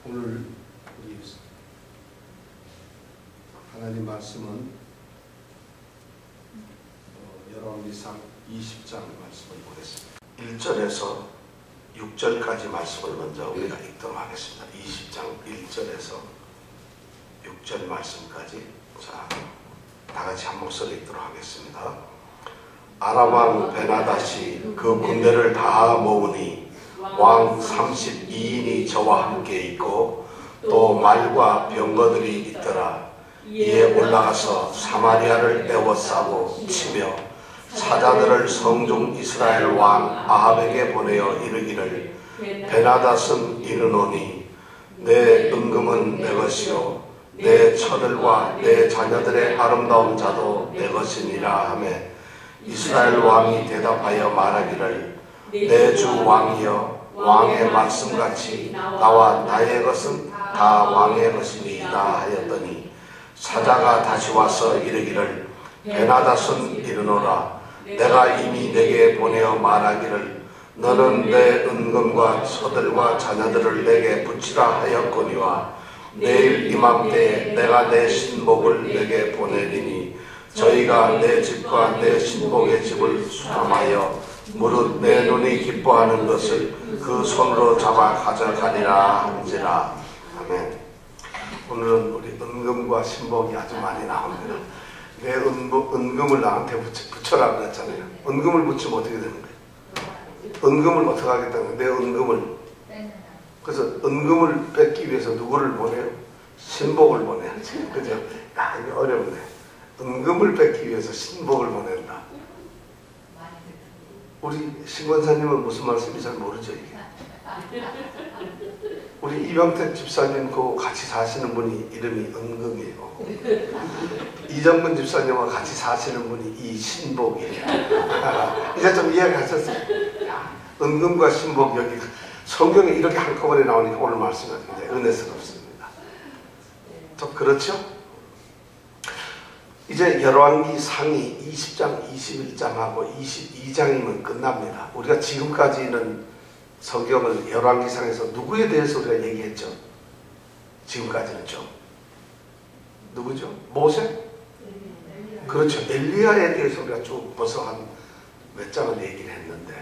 오늘 우리 하나님 말씀은 열왕기상 20장 말씀을 보겠습니다. 1절에서 6절까지 말씀을 먼저 우리가 읽도록 하겠습니다. 20장 1절에서 6절 말씀까지 다 같이 한 목소리 읽도록 하겠습니다. 아람왕 베나닷이 그 군대를 다 모으니 왕 32인이 저와 함께 있고 또 말과 병거들이 있더라. 이에 올라가서 사마리아를 에워싸고 치며 사자들을 성중 이스라엘 왕 아합에게 보내어 이르기를 베나닷은 이르노니 내 은금은 내 것이요 내 처들과 내 자녀들의 아름다운 자도 내 것이니라 하매 이스라엘 왕이 대답하여 말하기를 내 주 왕이여 왕의 말씀같이 나와 나의 것은 다 왕의 것이니이다 하였더니 사자가 다시 와서 이르기를 베나닷은 이르노라 내가 이미 내게 보내어 말하기를 너는 내 은금과 처들과 자녀들을 내게 붙이라 하였거니와 내일 이맘때에 내가 내 신복을 내게 보내리니 저희가 내 집과 내 신복의 집을 수탐하여 무릇 내 눈이 기뻐하는 것을 그 손으로 잡아 가져가리라 한지라. 아멘. 오늘은 우리 은금과 신복이 아주 많이 나옵니다. 내 은금을 나한테 붙여라 그랬잖아요. 은금을 붙이면 어떻게 되는 거예요? 은금을 어떻게 하겠다는 거예요? 내 은금을. 그래서 은금을 뺏기 위해서 누구를 보내요? 신복을 보내야지. 그죠? 야, 이게 어렵네. 은금을 뺏기 위해서 신복을 보낸다. 우리 신권사님은 무슨 말씀인지 잘 모르죠, 이게. 우리 이병택 집사님 그 같이 사시는 분이 이름이 은금이에요. 이정근 집사님과 같이 사시는 분이 이신복이에요. 이제 좀 이해하셨어요? 은금과 신복 여기 성경에 이렇게 한꺼번에 나오니까 오늘 말씀이 굉장히 은혜스럽습니다. 좀 그렇죠? 이제 열왕기상이 20장, 21장하고 22장이면 끝납니다. 우리가 지금까지는 성경을 열왕기상에서 누구에 대해서 우리가 얘기했죠? 지금까지는 좀. 누구죠? 모세? 그렇죠. 엘리야에 대해서 우리가 쭉 벌써 한 몇 장을 얘기를 했는데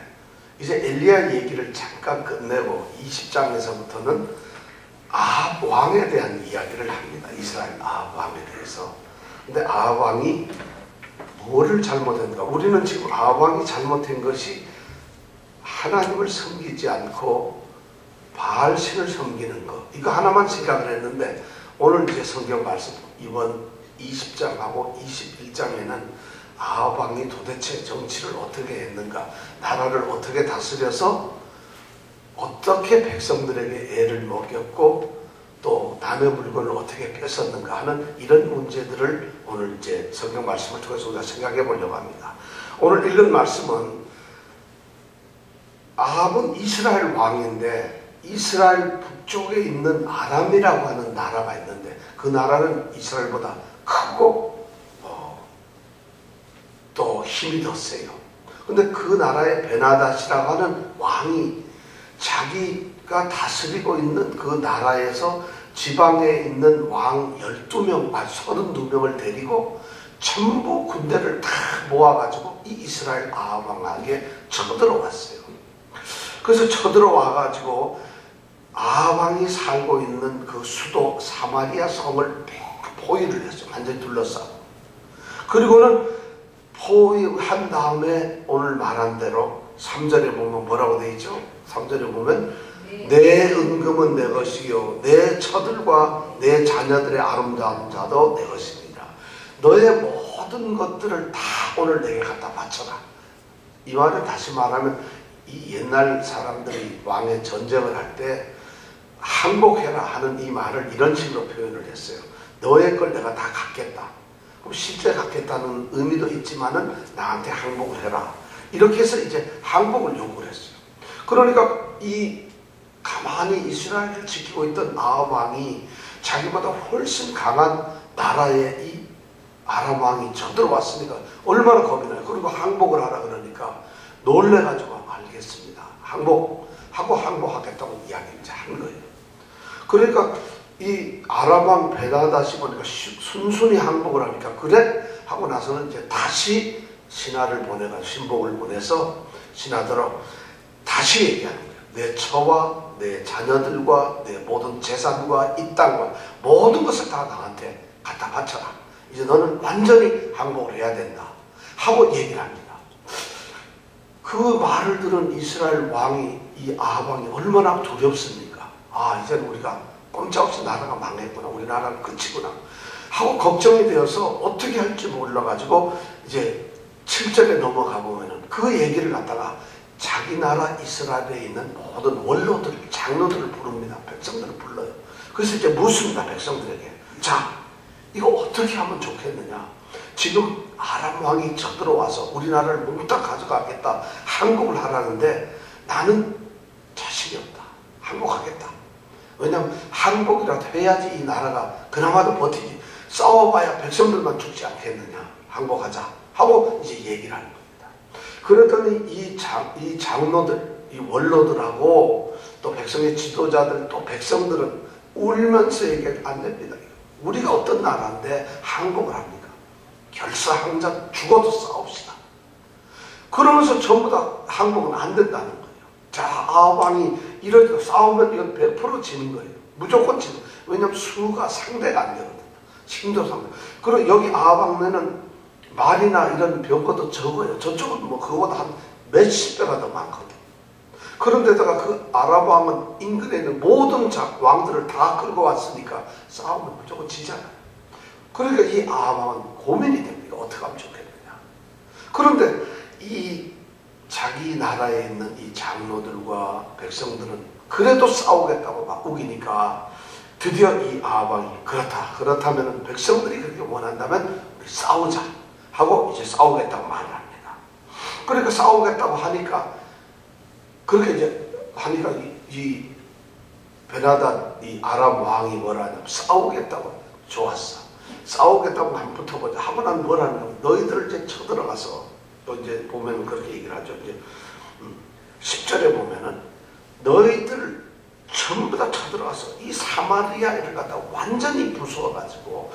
이제 엘리야 얘기를 잠깐 끝내고 20장에서부터는 아합 왕에 대한 이야기를 합니다. 이스라엘 아합 왕에 대해서. 근데 아합 왕이 뭐를 잘못했는가? 우리는 지금 아합 왕이 잘못한 것이 하나님을 섬기지 않고 바알신을 섬기는 것. 이거 하나만 생각을 했는데 오늘 이제 성경 말씀 이번 20장하고 21장에는 아합 왕이 도대체 정치를 어떻게 했는가? 나라를 어떻게 다스려서 어떻게 백성들에게 애를 먹였고 또 남의 물건을 어떻게 뺏었는가 하는 이런 문제들을 오늘 이제 성경 말씀을 통해서 우리가 생각해 보려고 합니다. 오늘 읽은 말씀은 아합은 이스라엘 왕인데 이스라엘 북쪽에 있는 아람이라고 하는 나라가 있는데 그 나라는 이스라엘보다 크고 또 힘이 더 세요. 근데 그 나라의 베나닷이라고 하는 왕이 자기가 다스리고 있는 그 나라에서 지방에 있는 왕 12명, 32명을 데리고 전부 군대를 다 모아가지고 이 이스라엘 아합 왕에게 쳐들어왔어요. 그래서 쳐들어와가지고 아합 왕이 살고 있는 그 수도 사마리아 성을 포위를 했어요. 완전히 둘러싸고. 그리고는 포위한 다음에 오늘 말한 대로 3절에 보면 뭐라고 되어 있죠? 3절에 보면 내 은금은 내 것이요 내 처들과 내 자녀들의 아름다운 자도 내 것입니다. 너의 모든 것들을 다 오늘 내게 갖다 바쳐라. 이 말을 다시 말하면 이 옛날 사람들이 왕의 전쟁을 할 때 항복해라 하는 이 말을 이런 식으로 표현을 했어요. 너의 걸 내가 다 갖겠다. 그럼 실제 갖겠다는 의미도 있지만은 나한테 항복을 해라. 이렇게 해서 이제 항복을 요구를 했어요. 그러니까 이 가만히 이스라엘을 지키고 있던 아합 왕이 자기보다 훨씬 강한 나라에 이 아람 왕이 쳐들어왔으니까 얼마나 겁이 나요. 그리고 항복을 하라 그러니까 놀래가지고 알겠습니다. 항복하고 항복하겠다고 이야기를 한 거예요. 그러니까 이 아람 왕 베나다시 보니까 순순히 항복을 하니까 그래 하고 나서는 이제 다시 신하를 보내가 신복을 보내서 신하들로 다시 얘기하는 거예요. 내 처와 내 자녀들과 내 모든 재산과 이 땅과 모든 것을 다 나한테 갖다 바쳐라. 이제 너는 완전히 항복을 해야 된다 하고 얘기를 합니다. 그 말을 들은 이스라엘 왕이 이 아합 왕이 얼마나 두렵습니까? 아, 이제는 우리가 꼼짝없이 나라가 망했구나, 우리나라는 끝이구나 하고 걱정이 되어서 어떻게 할지 몰라가지고 이제 7절에 넘어가 보면은 그 얘기를 갖다가 자기 나라 이스라엘에 있는 모든 원로들, 장로들을 부릅니다. 백성들을 불러요. 그래서 이제 묻습니다. 백성들에게. 자, 이거 어떻게 하면 좋겠느냐. 지금 아람 왕이 쳐들어와서 우리나라를 몽땅 가져가겠다. 항복을 하라는데 나는 자신이 없다. 항복하겠다. 왜냐하면 항복이라도 해야지 이 나라가 그나마도 버티지. 싸워봐야 백성들만 죽지 않겠느냐. 항복하자 하고 이제 얘기를 하는 겁니다. 그랬더니 이 장로들, 이 원로들하고 또 백성의 지도자들, 또 백성들은 울면서 얘기를 안 됩니다. 우리가 어떤 나라인데 항복을 합니까? 결사항전 죽어도 싸웁시다. 그러면서 전부 다 항복은 안 된다는 거예요. 자, 아합 왕이 이렇게 싸우면 이건 100% 지는 거예요. 무조건 지는 거예요. 왜냐하면 수가 상대가 안 되거든요. 힘도 상대. 그리고 여기 아합 왕네는 말이나 이런 병거도 적어요. 저쪽은 뭐 그거보다 한 몇십 배가 더 많거든. 그런데다가 그 아랍 왕은 인근에 있는 모든 왕들을 다 끌고 왔으니까 싸우면 무조건 지잖아요. 그러니까 이 아합 왕은 고민이 됩니다. 어떻게 하면 좋겠느냐. 그런데 이 자기 나라에 있는 이 장로들과 백성들은 그래도 싸우겠다고 막 우기니까 드디어 이 아합 왕이 그렇다면 백성들이 그렇게 원한다면 우리 싸우자 하고 이제 싸우겠다고 말을 합니다. 그러니까 싸우겠다고 하니까 그렇게 이제 하니까 이 베나단 이 아람 왕이 뭐라 하냐면 싸우겠다고. 좋았어. 싸우겠다고 한번 붙어보자 하고 난 뭐라냐면 너희들을 이제 쳐들어가서 또 이제 보면 그렇게 얘기를 하죠. 이제 10절에 보면은 너희들 전부 다 쳐들어가서 이 사마리아를 갖다 완전히 부수어가지고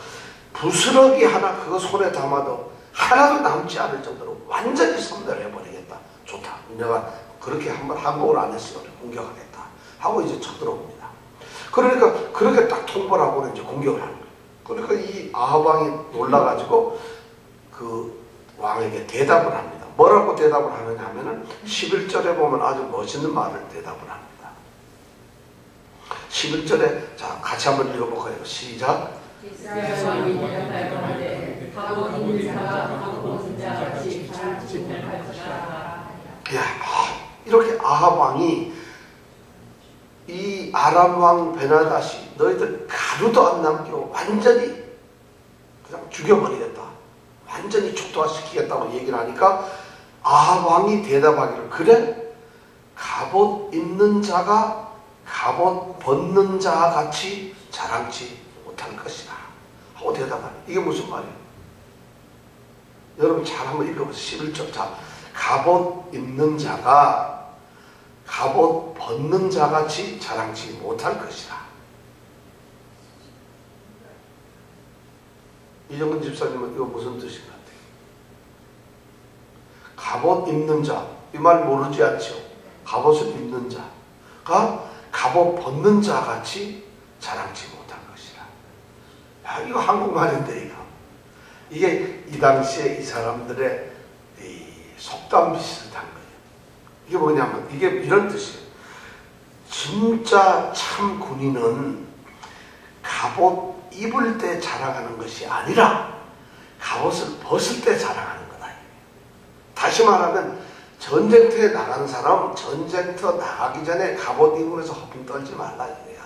부스러기 하나 그거 손에 담아도 하나도 남지 않을 정도로 완전히 섬멸해버리겠다. 좋다. 내가 그렇게 한번 항복을 안 했으면 공격하겠다 하고 이제 쳐들어옵니다. 그러니까 그렇게 딱 통보를 하고는 이제 공격을 하는 거예요. 그러니까 이 아합 왕이 놀라가지고 그 왕에게 대답을 합니다. 뭐라고 대답을 하느냐 하면은 11절에 보면 아주 멋있는 말을 대답을 합니다. 11절에 자 같이 한번 읽어볼까요? 시작. 이스라엘 왕이 대답할 건데 가봇 있는 자가 가봇 없는 자같이 자랑치 못할 것이라. 이렇게 아합 왕이 이 아람 왕 베나다시 너희들 가루도 안 남기고 완전히 그냥 죽여버리겠다. 완전히 초토화시키겠다고 얘기를 하니까 아합 왕이 대답하기를 그래? 갑옷 입는 자가 갑옷 벗는 자 같이 자랑치 못할 것이다 하고 대답하네. 이게 무슨 말이에요? 여러분 잘 한번 읽어보세요. 11절. 자, 갑옷 입는 자가 갑옷 벗는 자 같이 자랑치 못할 것이다. 이정근 집사님은 이거 무슨 뜻인 것 같아요? 갑옷 입는 자, 이 말 모르지 않죠? 갑옷을 입는 자가 갑옷 벗는 자 같이 자랑치 못할 것이라. 이거 한국말인데 이게 이 당시에 이 사람들의 이 속담 비슷한 거예요. 이게 뭐냐면 이게 이런 뜻이에요. 진짜 참 군인은 갑옷 입을 때 자랑하는 것이 아니라 갑옷을 벗을 때 자랑하는 거다. 다시 말하면 전쟁터에 나가는 사람은 전쟁터 나가기 전에 갑옷 입으면서 허풍 떨지 말라 이거야.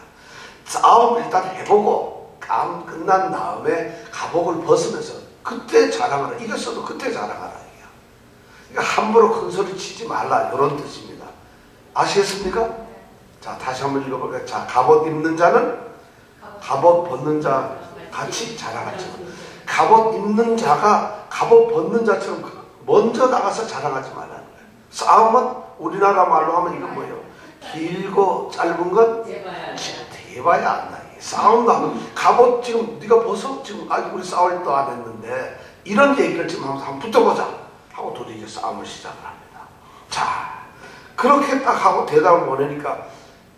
싸움 일단 해보고 감 끝난 다음에 갑옷을 벗으면서 그때 자랑하라. 이겼어도 그때 자랑하라. 그러니까 함부로 큰 소리 치지 말라 이런 뜻입니다. 아시겠습니까? 자 다시 한번 읽어볼까요? 자 갑옷 입는 자는 갑옷 벗는 자 같이 자랑하지만 갑옷 입는 자가 갑옷 벗는 자처럼 먼저 나가서 자랑하지 말라는 거예요. 싸움은 우리나라 말로 하면 이건 뭐예요? 길고 짧은 건 뒤에 해봐야 안다. 싸움도 하면 갑옷 지금 네가 벗어? 지금 아직 우리 싸울 때도 안 했는데 이런 얘기를 지금 하면서 한번 붙어보자 하고 둘이 이제 싸움을 시작을 합니다. 자, 그렇게 딱 하고 대답을 보내니까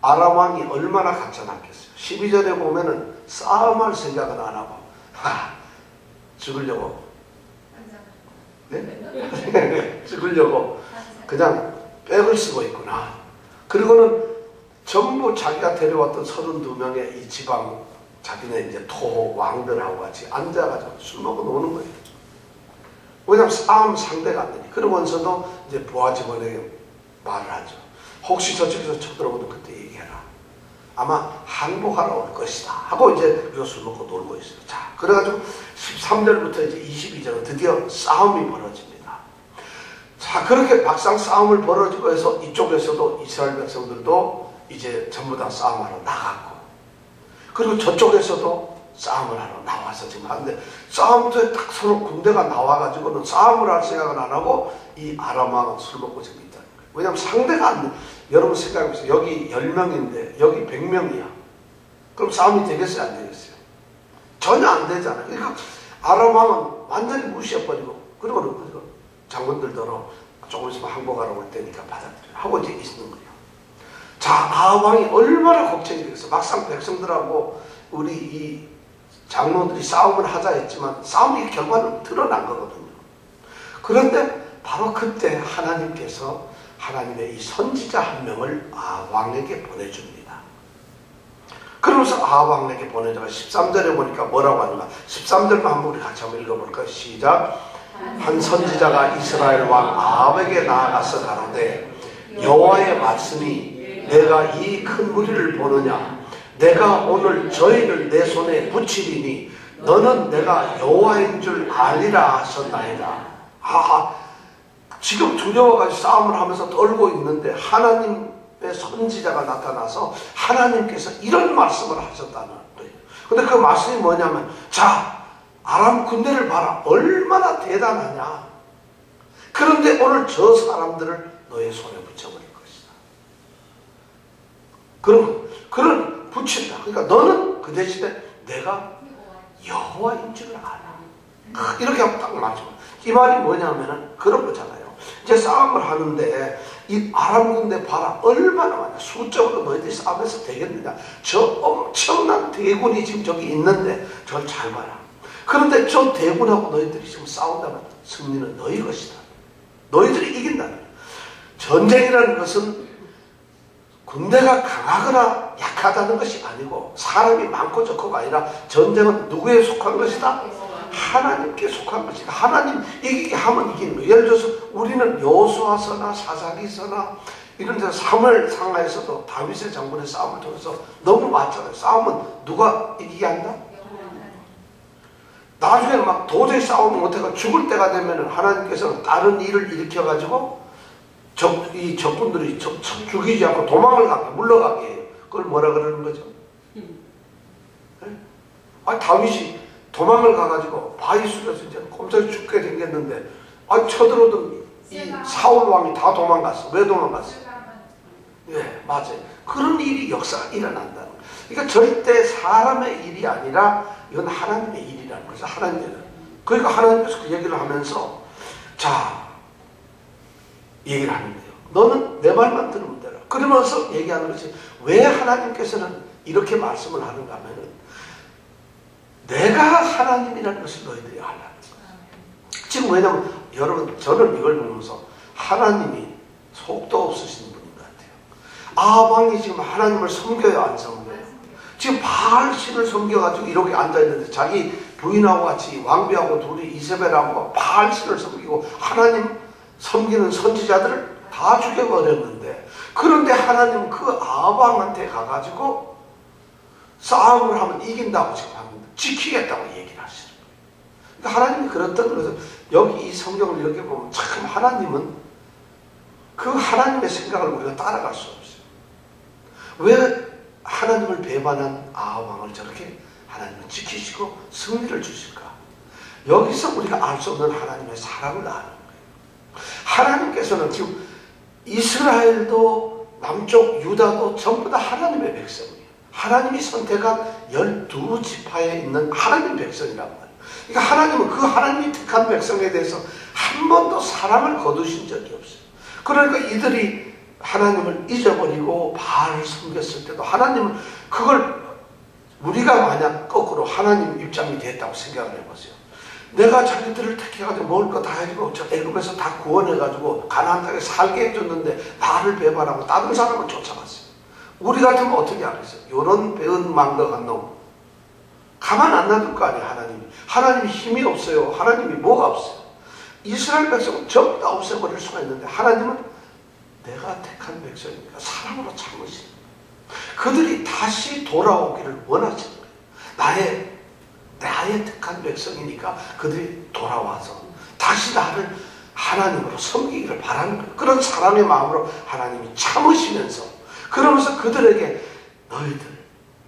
아람 왕이 얼마나 가짜났겠어요. 12절에 보면은 싸움할 생각은 안 하고 죽으려고 네? 죽으려고 그냥 백을 쓰고 있구나. 그리고는 전부 자기가 데려왔던 32명의 이 지방 자기네 이제 토 왕들하고 같이 앉아가지고 술 먹고 노는 거예요. 왜냐하면 싸움 상대가 안 되니. 그러면서도 이제 부하 직원에게 말을 하죠. 혹시 저쪽에서 쳐들어오면 그때 얘기해라. 아마 항복하러 올 것이다 하고 이제 우리가 술 먹고 놀고 있어요. 자, 그래가지고 13절부터 이제 22절은 드디어 싸움이 벌어집니다. 자, 그렇게 막상 싸움을 벌어지고 해서 이쪽에서도 이스라엘 백성들도 이제 전부 다 싸움하러 나갔고, 그리고 저쪽에서도 싸움을 하러 나와서 지금 하는데, 싸움터에 딱 서로 군대가 나와가지고는 싸움을 할 생각은 안 하고 이 아람 왕은 술 먹고 지금 있다는 거예요. 왜냐하면 상대가 안 돼. 여러분 생각해보세요. 여기 10명인데 여기 100명이야. 그럼 싸움이 되겠어요? 안 되겠어요? 전혀 안 되잖아요. 그러니까 아람 왕은 완전히 무시해버리고, 그리고는 장군들더러 조금 있으면 항복하러 올 때니까 받아들여 하고 이제 있는 거예요. 자, 아람 왕이 얼마나 걱정이 되겠어. 막상 백성들하고 우리 이 장로들이 싸움을 하자 했지만 싸움이 결과는 드러난 거거든요. 그런데 바로 그때 하나님께서 하나님의 이 선지자 한 명을 아왕에게 보내줍니다. 그러면서 아왕에게 보내다가 13절에 보니까 뭐라고 하는가? 13절만 한번 우리 같이 한번 읽어볼까요? 시작. 한 선지자가 이스라엘 왕 아합에게 나아가서 가로되 여호와의 말씀이 내가 이 큰 무리를 보느냐? 내가 오늘 저희를 내 손에 붙이리니 너는 내가 여호와인 줄 알리라 하셨나이다. 지금 두려워가지고 싸움을 하면서 떨고 있는데 하나님의 선지자가 나타나서 하나님께서 이런 말씀을 하셨다는 거예요. 근데 그 말씀이 뭐냐면, 자, 아람 군대를 봐라. 얼마나 대단하냐. 그런데 오늘 저 사람들을 너의 손에 붙여버릴 것이다. 그런 붙인다. 그러니까 너는 그 대신에 내가 여호와인 줄 알아. 이렇게 하고 딱 맞죠. 이 말이 뭐냐면은 그런 거잖아요. 이제 싸움을 하는데 이 아람 군대 봐라. 얼마나 많냐. 수적으로 너희들이 싸움해서 되겠느냐. 저 엄청난 대군이 지금 저기 있는데 저걸 잘 봐라. 그런데 저 대군하고 너희들이 지금 싸운다면 승리는 너희 것이다. 너희들이 이긴다는 거야. 전쟁이라는 것은 군대가 강하거나 약하다는 것이 아니고 사람이 많고 적고가 아니라 전쟁은 누구에 속한 것이다? 하나님께 속한 것이다. 하나님 이기게 하면 이기는 거예요. 예를 들어서 우리는 여호수아서나 사사기서나 이런 데서 사무엘 상하에서도 다윗의 장군의 싸움을 통해서 너무 많잖아요. 싸움은 누가 이기게 한다? 나중에 막 도저히 싸움을 못해가 죽을 때가 되면 하나님께서는 다른 일을 일으켜가지고 이 적군들이 죽이지 않고 도망을 가게, 물러가게 해요. 그걸 뭐라 그러는 거죠? 다윗이 도망을 가가지고 바위 속에서 이제 꼼짝이 죽게 생겼는데, 쳐들어오던 이 사울 왕이 다 도망갔어. 왜 도망갔어? 예, 맞아요. 그런 일이 역사가 일어난다는 거예요. 그러니까 절대 사람의 일이 아니라 이건 하나님의 일이라는 거죠. 그러니까 하나님께서 그 얘기를 하면서, 자, 얘기를 하는 거예요. 너는 내 말만 들으면 되라. 그러면서 얘기하는 것이, 왜 하나님께서는 이렇게 말씀을 하는가 하면은 내가 하나님이라는 것을 너희들이 알라는 거예요. 지금 왜냐면 여러분, 저는 이걸 보면서 하나님이 속도 없으신 분인 것 같아요. 아방이 지금 하나님을 섬겨요, 안 섬겨요? 지금 바알신을 섬겨가지고 이렇게 앉아있는데 자기 부인하고 같이 왕비하고 둘이 이세벨하고 바알신을 섬기고 하나님 섬기는 선지자들을 다 죽여버렸는데, 그런데 하나님은 그 아방한테 가가지고 싸움을 하면 이긴다고 지금 하는데 지키겠다고 얘기를 하시는 거예요. 그러니까 하나님이 그렇다는 것은 여기 이 성경을 이렇게 보면 참 하나님은 그 하나님의 생각을 우리가 따라갈 수 없어요. 왜 하나님을 배반한 아방을 저렇게 하나님은 지키시고 승리를 주실까? 여기서 우리가 알 수 없는 하나님의 사랑을 아는 거예요. 하나님께서는 지금 이스라엘도 남쪽 유다도 전부 다 하나님의 백성이에요. 하나님이 선택한 12지파에 있는 하나님 백성이란 말이에요. 그러니까 하나님은 그 하나님이 택한 백성에 대해서 한 번도 사랑을 거두신 적이 없어요. 그러니까 이들이 하나님을 잊어버리고 바알을 섬겼을 때도 하나님은 그걸 우리가 만약 거꾸로 하나님 입장이 됐다고 생각을 해보세요. 내가 자기들을 택해가지고 먹을 거 다 해주고 저 애굽에서 다 구원해가지고 가나안 땅에 살게 해줬는데 나를 배반하고 다른 사람을 쫓아갔어요. 우리 같으면 어떻게 하겠어요? 요런 배은 망덕한 놈 가만 안 놔둘 거 아니에요. 하나님이 힘이 없어요. 하나님이 뭐가 없어요. 이스라엘 백성은 전부 다 없애버릴 수가 있는데 하나님은 내가 택한 백성이니까 사랑으로 참으시는 거예요. 그들이 다시 돌아오기를 원하시는 거예요. 나의 택한 백성이니까 그들이 돌아와서 다시 나를 하나님으로 섬기기를 바라는 거예요. 그런 사랑의 마음으로 하나님이 참으시면서 그러면서 그들에게 너희들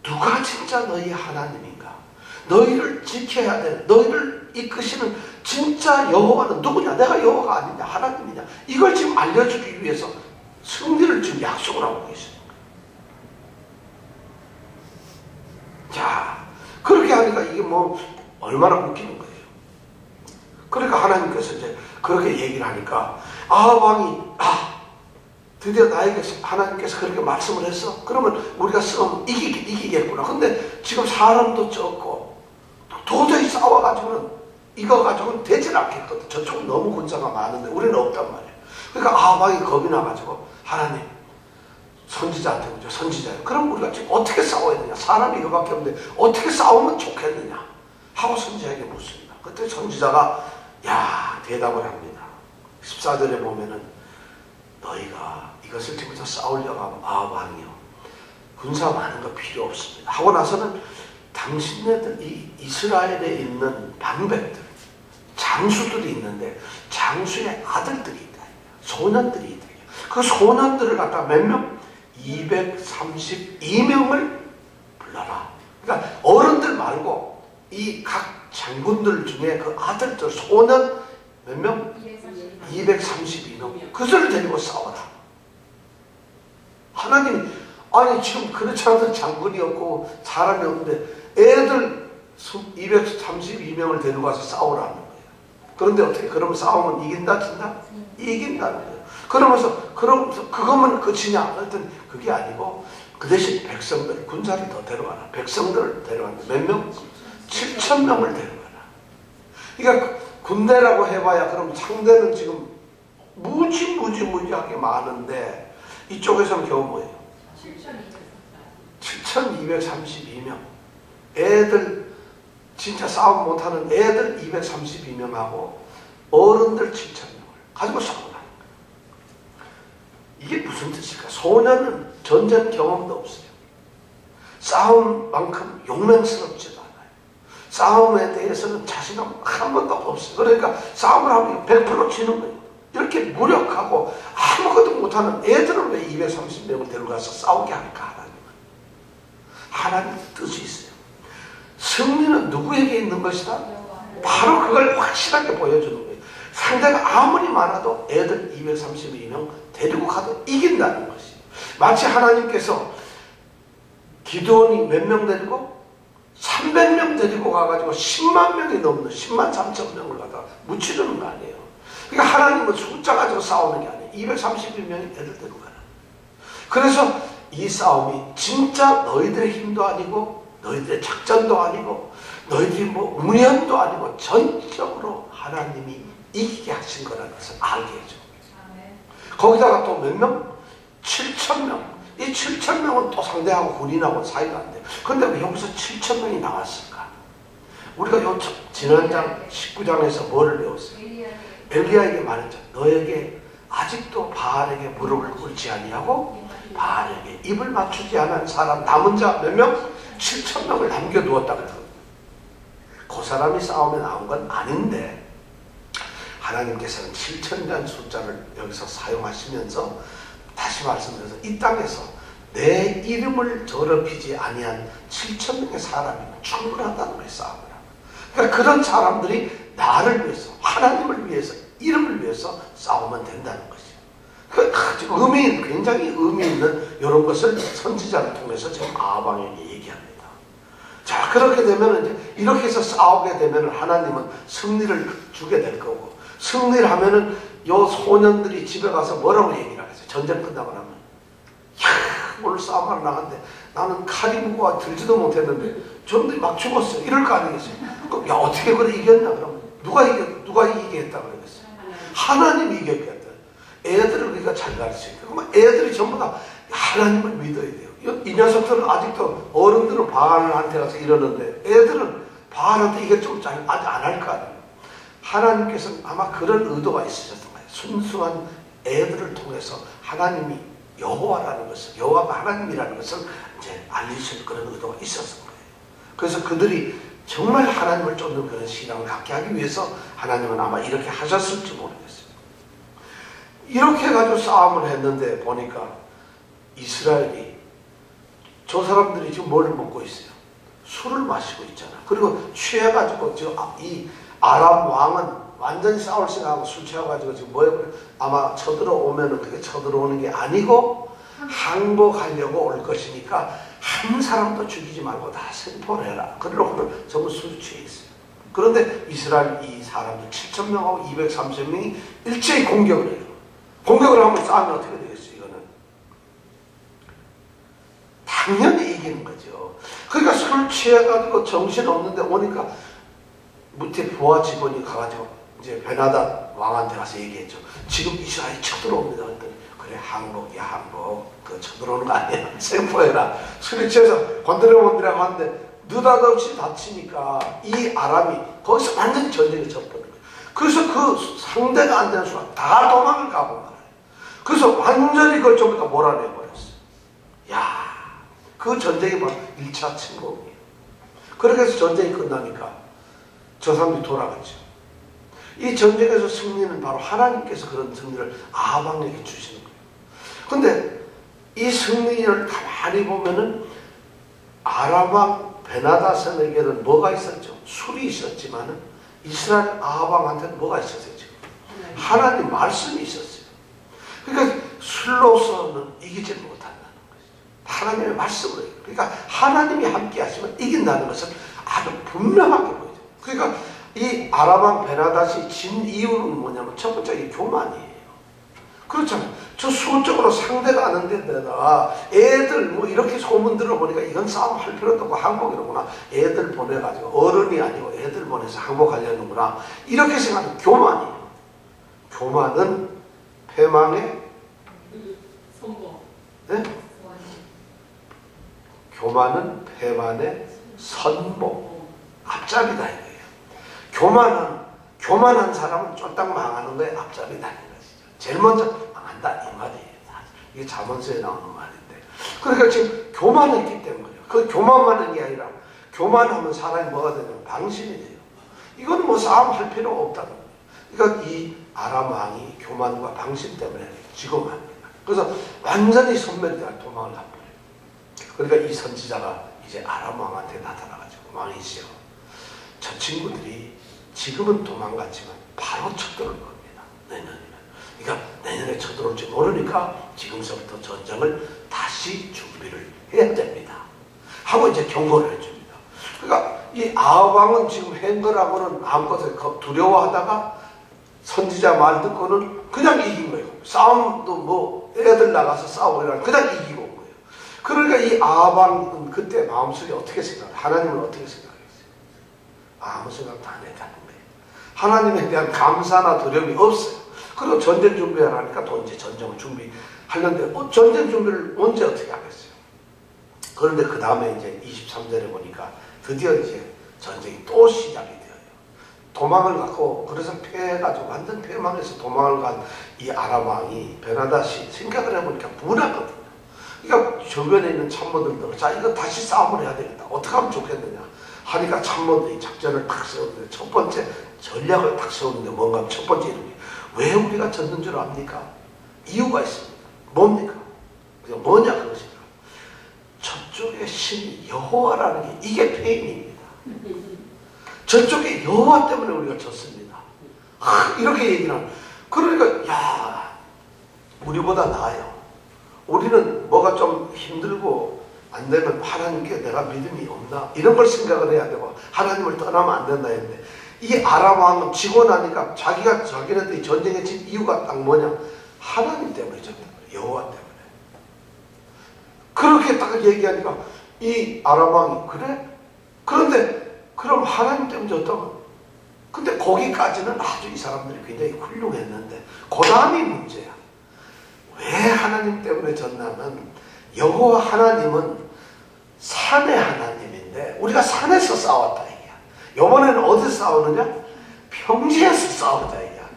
누가 진짜 너희 하나님인가? 너희를 지켜야 돼. 너희를 이끄시는 진짜 여호와는 누구냐? 내가 여호와가 아니냐? 하나님이냐? 이걸 지금 알려주기 위해서 승리를 지금 약속을 하고 계시는 거예요. 자, 그렇게 하니까 이게 뭐 얼마나 웃기는 거예요. 그러니까 하나님께서 이제 그렇게 얘기를 하니까 왕이 드디어 나에게서 하나님께서 그렇게 말씀을 했어. 그러면 우리가 싸움 이기겠구나. 근데 지금 사람도 적고 도저히 싸워가지고는 이거 가지고는 되질 않겠거든. 저쪽은 너무 군사가 많은데 우리는 없단 말이에요. 그러니까 왕이 겁이 나가지고 하나님 선지자한테 오죠. 선지자예요. 그럼 우리가 지금 어떻게 싸워야 되냐? 사람이 이거밖에 없는데 어떻게 싸우면 좋겠느냐? 하고 선지자에게 묻습니다. 그때 선지자가 대답을 합니다. 14절에 보면은 너희가 이것을 지금부터 싸우려고 하면 왕이요 군사 많은 거 필요 없습니다. 하고 나서는 당신네들 이 이스라엘에 있는 방백들 장수들이 있는데 장수의 아들들이 있다. 소년들이 있다. 그 소년들을 갖다가 몇 명? 232명을 불러라. 그러니까 어른들 말고 이 각 장군들 중에 그 아들들 소년 몇 명? 232명. 그들을 데리고 싸워라. 하나님이 지금 그렇지 않은 장군이 없고 사람이 없는데 애들 232명을 데리고 가서 싸우라는 거예요. 그런데 어떻게 그러면 싸우면 이긴다 진다? 이긴다는 거예요. 그러면서 그것만 끝이냐? 그랬더니 그게 아니고 그 대신 백성들 군사를 더 데려가라. 백성들을 데려가는데 몇 명? 7,000명을 데려가라. 그러니까 군대라고 해봐야 그럼 상대는 지금 무지하게 많은데 이쪽에서는 겨우 뭐예요? 7,232명. 애들 진짜 싸움 못하는 애들 232명하고 어른들 7,000명을 가지고 싸우라. 이게 무슨 뜻일까? 소년은 전쟁 경험도 없어요. 싸움만큼 용맹스럽지도 않아요. 싸움에 대해서는 자신감 한 번도 없어요. 그러니까 싸움을 하면 100% 지는 거예요. 이렇게 무력하고 아무것도 못하는 애들을 왜 230명을 데려가서 싸우게 할까? 하나님의 뜻이 있어요. 승리는 누구에게 있는 것이다? 바로 그걸 확실하게 보여주는 거예요. 상대가 아무리 많아도 애들 232명 데리고 가도 이긴다는 것이. 마치 하나님께서 기드온이 몇 명 데리고? 300명 데리고 가가지고 10만 명이 넘는 10만 3천 명을 갖다가 묻히려는 거 아니에요. 그러니까 하나님은 숫자 가지고 싸우는 게 아니에요. 232명이 애들 데리고 가라. 그래서 이 싸움이 진짜 너희들의 힘도 아니고 너희들의 작전도 아니고 너희들이 뭐 운연도 아니고 전적으로 하나님이 이기게 하신 거라는 것을 알게 해줘. 거기다가 또 몇 명? 7,000명. 이 7,000명은 또 상대하고 군인하고 사이가 안 돼. 근데 왜 여기서 7,000명이 나왔을까? 우리가 지난장 19장에서 뭐를 배웠어요? 엘리야에게 말했죠. 너에게 아직도 바알에게 무릎을 꿇지 아니하고 바알에게 입을 맞추지 않은 사람 남은 자 몇 명? 7,000명을 남겨두었다 그랬거든요. 그 사람이 싸움에 나온 건 아닌데 하나님께서는 7,000이라는 숫자를 여기서 사용하시면서 다시 말씀드려서 이 땅에서 내 이름을 더럽히지 아니한 7,000명의 사람이면 충분하다는 거예요. 싸움을 하고. 그러니까 그런 사람들이 나를 위해서 하나님을 위해서 이름을 위해서 싸우면 된다는 것이에요. 굉장히 의미 있는 이런 것을 선지자를 통해서 지금 아방에게 얘기합니다. 자, 그렇게 되면 이제 이렇게 해서 싸우게 되면 하나님은 승리를 주게 될 거고, 승리를 하면은 요 소년들이 집에 가서 뭐라고 얘기를 하겠어요? 전쟁 끝나고 나면, 야, 오늘 싸움하러 나갔는데 나는 칼이 무거워 들지도 못했는데 저놈들이 막 죽었어. 이럴 거 아니겠어요? 그럼 야, 어떻게 그래 이겼냐? 그러면 누가 이기게 했다 그러겠어요? 하나님이 이겼겠다. 애들을 우리가 잘 가르치니까. 그러면 애들이 전부 다 하나님을 믿어야 돼요. 이 녀석들은 아직도 어른들은 바알한테 가서 이러는데 애들은 바알한테 이게 좀 아직 안 할 거 아니에요. 하나님께서는 아마 그런 의도가 있으셨던 거예요. 순수한 애들을 통해서 하나님이 여호와라는 것을, 여호와가 하나님이라는 것을 이제 알리실 그런 의도가 있었던 거예요. 그래서 그들이 정말 하나님을 쫓는 그런 신앙을 갖게 하기 위해서 하나님은 아마 이렇게 하셨을지 모르겠어요. 이렇게 해가지고 싸움을 했는데 보니까 이스라엘이, 저 사람들이 지금 뭘 먹고 있어요? 술을 마시고 있잖아. 그리고 취해가지고 지금 이 아람 왕은 완전히 싸울 생각하고 술 취해가지고 지금 뭐예요? 아마 쳐들어오면은 그게 쳐들어오는 게 아니고 항복하려고 올 것이니까 한 사람도 죽이지 말고 다 생포를 해라. 그러고는 전부 술 취해 있어요. 그런데 이스라엘 이 사람들 7,000명하고 230명이 일제히 공격을 해요. 공격을 하면 싸우면 어떻게 되겠어요? 이거는 당연히 이기는 거죠. 그러니까 술 취해가지고 정신 없는데 오니까 밑에 부하 직원이 가가지고 이제 베나다 왕한테 가서 얘기했죠. 지금 이스라엘이 쳐들어옵니다. 그래, 항복이야, 항복. 그 쳐들어오는 거 아니야. 생포해라. 술이 취해서 건드려 하는데 느닷없이 다치니까 이 아람이 거기서 완전히 전쟁에 접버린 거예요. 그래서 그 상대가 안 되는 순간 다 도망을 가고 말아요. 그래서 완전히 그걸 전부 다 몰아내버렸어요. 야, 그 전쟁이 바로 1차 침공이에요. 그렇게 해서 전쟁이 끝나니까 저 사람들이 돌아갔죠. 이 전쟁에서 승리는 바로 하나님께서 그런 승리를 아방에게 주시는 거예요. 근데 이 승리를 가만히 보면은 아람왕 베나다선에게는 뭐가 있었죠? 술이 있었지만은 이스라엘 아방한테는 뭐가 있었어요? 지금? 하나님 말씀이 있었어요. 그러니까 술로서는 이기지 못한다는 것이죠. 하나님의 말씀으로 해요. 그러니까 하나님이 함께 하시면 이긴다는 것은 아주 분명하게 보이죠. 그러니까 이 아람왕 베나다시 진 이유는 뭐냐면 첫 번째 이 교만이에요. 그렇잖아요. 저 수적으로 상대가 안 된데다가 애들 뭐 이렇게 소문 들어보니까 이건 싸움할 필요도 없고 항복이로구나. 애들 보내가지고 어른이 아니고 애들 보내서 항복하려는구나. 이렇게 생각하는 교만이에요. 교만은 패망의 선봉. 네? 교만은 패만의 선봉. 앞잡이다 이거예요. 교만한 사람은 쫄딱 망하는 거에 앞잡이다. 제일 먼저 망한다 이 말이에요. 이게 잠언서에 나오는 말인데, 그러니까 지금 교만했기 때문에 그 교만만 하는 게 아니라 교만하면 사람이 뭐가 되냐면 방심이 돼요. 이건 뭐 싸움할 필요가 없다는 거예요. 그러니까 이 아람 왕이 교만과 방심 때문에 죽어갑니다. 그래서 완전히 선멸되어 도망을 가버려요. 그러니까 이 선지자가 이제 아람 왕한테 나타나가지고, 왕이시여, 저 친구들이 지금은 도망갔지만 바로 쳐들어올 겁니다. 내년이면. 그러니까 내년에 쳐들어올지 모르니까 지금서부터 전쟁을 다시 준비를 해야 됩니다. 하고 이제 경고를 해줍니다. 그러니까 이 아합왕은 지금 한 거라고는 아무것도 두려워하다가 선지자 말 듣고는 그냥 이긴 거예요. 싸움도 뭐 애들 나가서 싸우고 그냥 이기고 온 거예요. 그러니까 이 아합왕은 그때 마음속에 어떻게 생각해요? 하나님을 어떻게 생각했어요? 아무 생각도 안 했다는 거예요. 하나님에 대한 감사나 두려움이 없어요. 그리고 전쟁 준비하라니까 또 이제 전쟁을 준비하려는데 전쟁 준비를 언제 어떻게 하겠어요? 그런데 그 다음에 이제 23절에 보니까 드디어 이제 전쟁이 또 시작이 돼요. 도망을 갖고, 그래서 패해가지고 완전 패망해서 도망을 간 이 아람 왕이 베나다시 생각을 해보니까 분하거든요. 그러니까 주변에 있는 참모들도 자, 이거 다시 싸움을 해야 되겠다. 어떻게 하면 좋겠느냐 하니까 참모들이 작전을 탁 세우는데 첫 번째 전략을 탁 세우는데 뭔가 첫 번째 이름이 왜 우리가 졌는 줄 압니까? 이유가 있습니다. 뭡니까? 뭐냐 그것입니다. 저쪽에 신이 여호와라는 게 이게 패인입니다. 저쪽에 여호와 때문에 우리가 졌습니다. 이렇게 얘기를 하는. 그러니까 야, 우리보다 나아요. 우리는 뭐가 좀 힘들고 안 되면 하나님께 내가 믿음이 없나 이런 걸 생각을 해야 되고 하나님을 떠나면 안 된다 했는데, 이 아람 왕은 지고 나니까 자기네들이 전쟁에 진 이유가 딱 뭐냐? 하나님 때문에 졌다. 여호와 때문에. 그렇게 딱 얘기하니까 이 아람 왕이 그래? 그런데 그럼 하나님 때문에 졌다면, 근데 거기까지는 아주 이 사람들이 굉장히 훌륭했는데 그 다음이 문제야. 왜 하나님 때문에 졌냐면, 여호와 하나님은 산의 하나님인데 우리가 산에서 싸웠다 이야. 이번에는 어디서 싸우느냐? 평지에서 싸우자 이야.